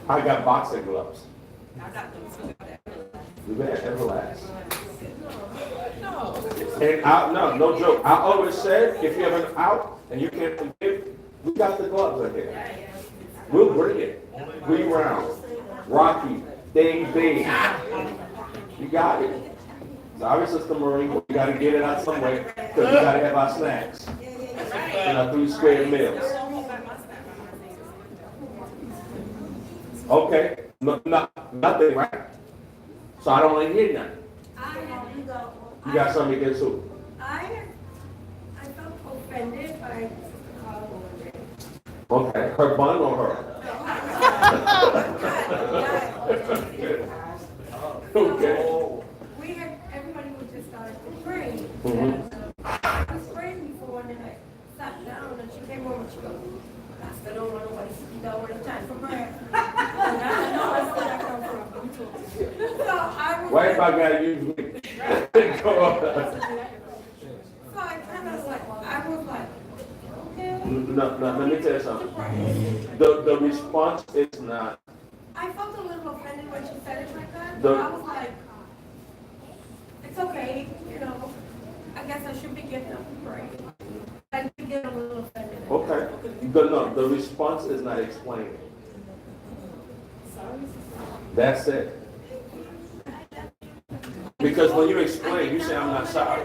I got boxing gloves. You better ever last. And no joke. I always said, if you have an out and you can't forgive, we got the gloves right here. We'll bring it. 3 rounds. Rocky. Ding, ding. You got it. Sorry, Sister Marie, we got to get it out some way because we got to have our snacks and our 3 square meals. Okay. Nothing, right? So I don't want to hear nothing. You got something against who? I felt offended by Carl. Okay. Her bun or her? Okay. Everybody was just started to pray. I was praying before, and then I sat down, and she came over, and she goes, Pastor, don't want nobody sit down when it's time for prayer. And I know that's where I come from. So I was Why if I got to use me? Go on. So I kind of like, I was like, okay. No, let me tell you something. The response is not. I felt a little offended when she said it like that. The- I was like, it's okay, you know. I guess I should be getting up and praying. I did get a little offended. Okay. The response is not explaining. That's it. Because when you explain, you say, I'm not sorry.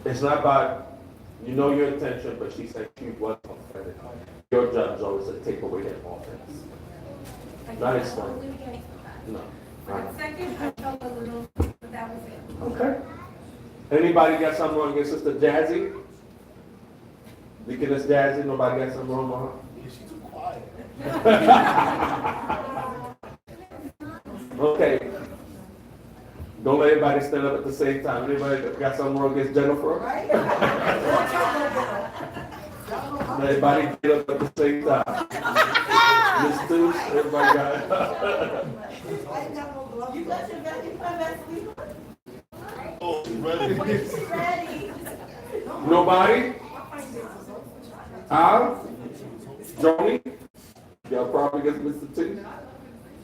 It's not about, you know your intention, but she said she was offended. Your job is always to take away that offense. Not explain. No. For a second, I felt a little, but that was it. Okay. Anybody got something wrong against Sister Jazzy? Deaconess Jazzy, nobody got something wrong with her? Yeah, she's too quiet. Okay. Don't let everybody stand up at the same time. Anybody got something wrong against Jennifer? Let everybody get up at the same time. Miss Toosh, everybody got it. You got your Vaseline? Oh, she's ready. She's ready. Nobody? Al? Joni? Y'all probably against Mr. T?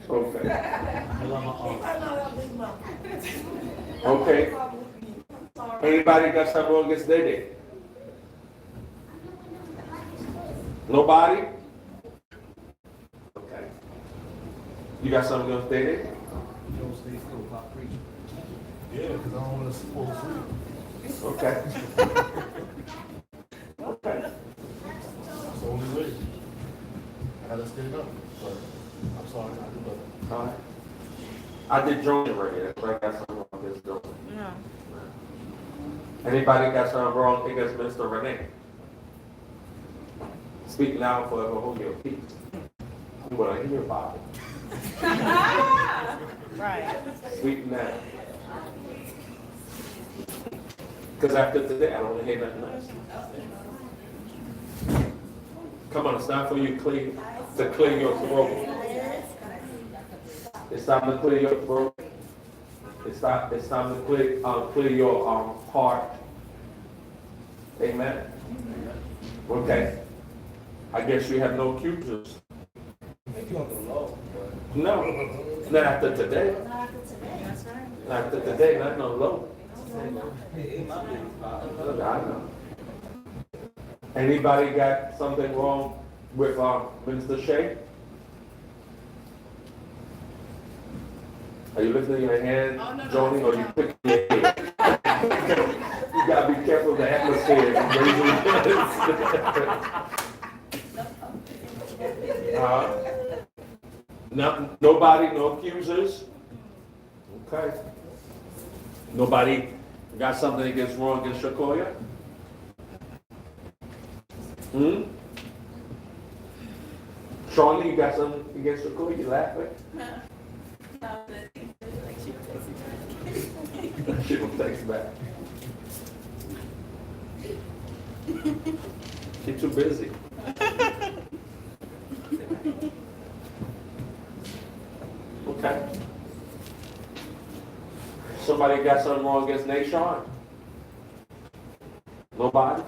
Okay. Okay. Anybody got something wrong against Dede? Nobody? Okay. You got something against Dede? You don't stay still, pop preaching. Yeah, because I don't want to fall asleep. Okay. Okay. That's the only way. I gotta stay up, but I'm sorry, I do better. All right. I did Joni already. That's why I got something wrong against Joni. No. Anybody got something wrong against Mr. Renee? Speak now, forever hold your peace. You want to hear about it. Right. Speak now. Because after today, I don't want to hear nothing else. Come on, it's time for you to clear your throat. It's time to clear your throat. It's time to clear your heart. Amen. Okay. I guess you have no accusers. No. Not after today. Not after today, not no low. I know. Anybody got something wrong with Minister Shea? Are you lifting your hand, Joni, or you picking your head? You gotta be careful of the atmosphere. Nobody, no accusers? Okay. Nobody got something against wrong against Shakoya? Shawnee, you got something against Shakoya? You laughing? She will text back. You're too busy. Okay. Somebody got something wrong against Nashon? Nobody?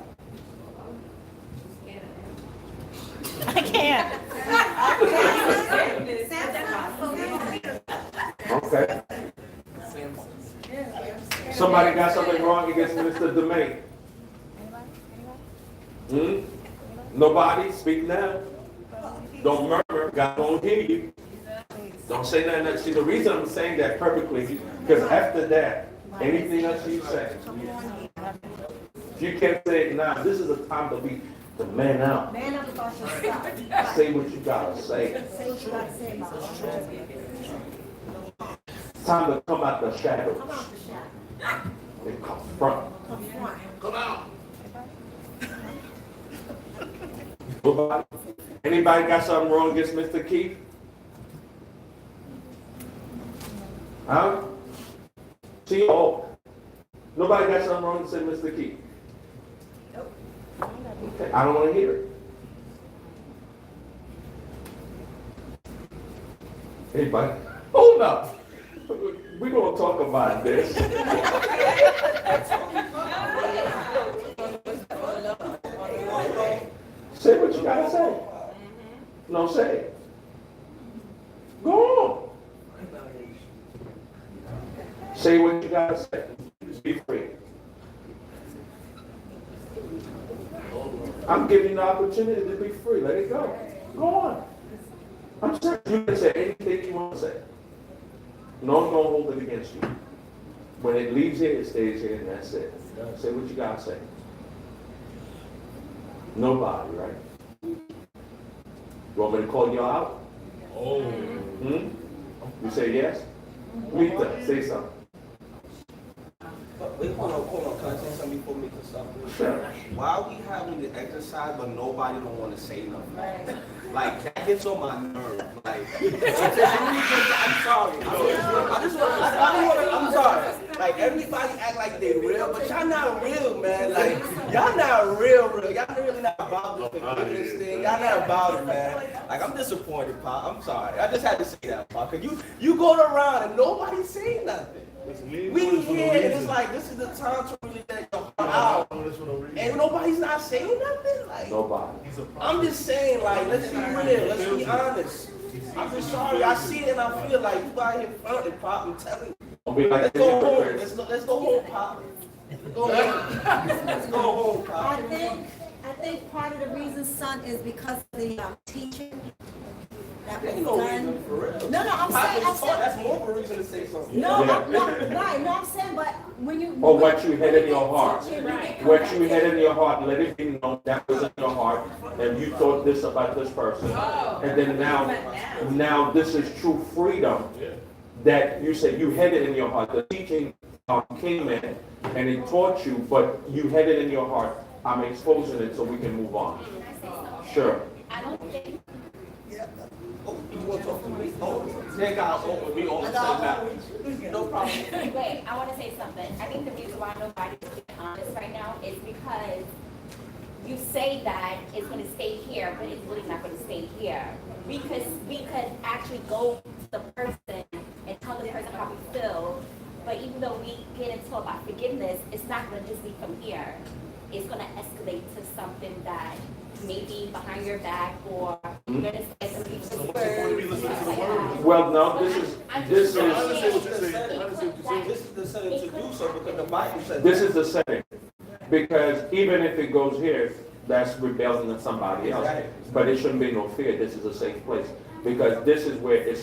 I can't. Okay. Somebody got something wrong against Mr. DeMay? Nobody? Speak now. Don't murmur. God won't hear you. Don't say nothing. See, the reason I'm saying that perfectly, because after that, anything else you say, if you can't say it now, this is a time to be the man out. Man up about your stuff. Say what you gotta say. Say what you gotta say about it. It's time to come out the shadows Come out the shadow. and confront. Confront. Come out. Nobody? Anybody got something wrong against Mr. Keith? Huh? See, nobody got something wrong against Mr. Keith? Nope. Okay, I don't want to hear it. Anybody? Hold up. We're going to talk about this. Say what you got to say. No, say it. Go on. Say what you got to say. Be free. I'm giving you the opportunity to be free. Let it go. Go on. I'm sure you can say anything you want to say. No one's going to hold it against you. When it leaves here, it stays here, and that's it. Say what you got to say. Nobody, right? You want me to call you out? Oh. You say yes? Rita, say something. Wait, hold on. Can I say something before we can stop? Sure. Why are we having the exercise but nobody don't want to say nothing? Like, that gets on my nerve. Like, I'm sorry. I'm sorry. Like, everybody act like they real, but y'all not real, man. Like, y'all not real. Y'all really not about the forgiveness thing. Y'all not about it, man. Like, I'm disappointed, Pop. I'm sorry. I just had to say that, Pop. Cause you go around and nobody's saying nothing. We here, and it's like, this is the time to really get your heart out. And nobody's not saying nothing? Like, Nobody. I'm just saying, like, let's be real, let's be honest. I'm just sorry, I see it and I feel like you out here fronting, Pop, I'm telling you. Don't be like Let's go home, let's go home, Pop. Let's go home. Let's go home, Pop. I think part of the reason, son, is because of the teaching that was Ain't no done. reason for real. No, I'm saying, That's more of a reason to say something. no, Yeah. right, no, I'm saying, but when you. Or what you had in your heart. Teaching, when you What you had in your heart, let it be known that was in your heart, and you thought this about this person. And then now this is true freedom. That you said you had it in your heart. The teaching came in and it taught you, but you had it in your heart. I'm exposing it so we can move on. Sure. I don't think, Oh, you want to talk to me? Oh, they got over me all the time. No problem. wait, I want to say something. I think the reason why nobody's being honest right now is because you say that it's going to stay here, but it's really not going to stay here. Because we could actually go to the person and tell the person how we feel, but even though we get into about forgiveness, it's not going to just be from here. It's going to escalate to something that maybe behind your back, or you're going to say something whispers. Well, no, this is This is the setting to do so because the Bible said This is the setting, because even if it goes here, that's rebelling to somebody else. But it shouldn't be no fear. This is a safe place, because this is where it's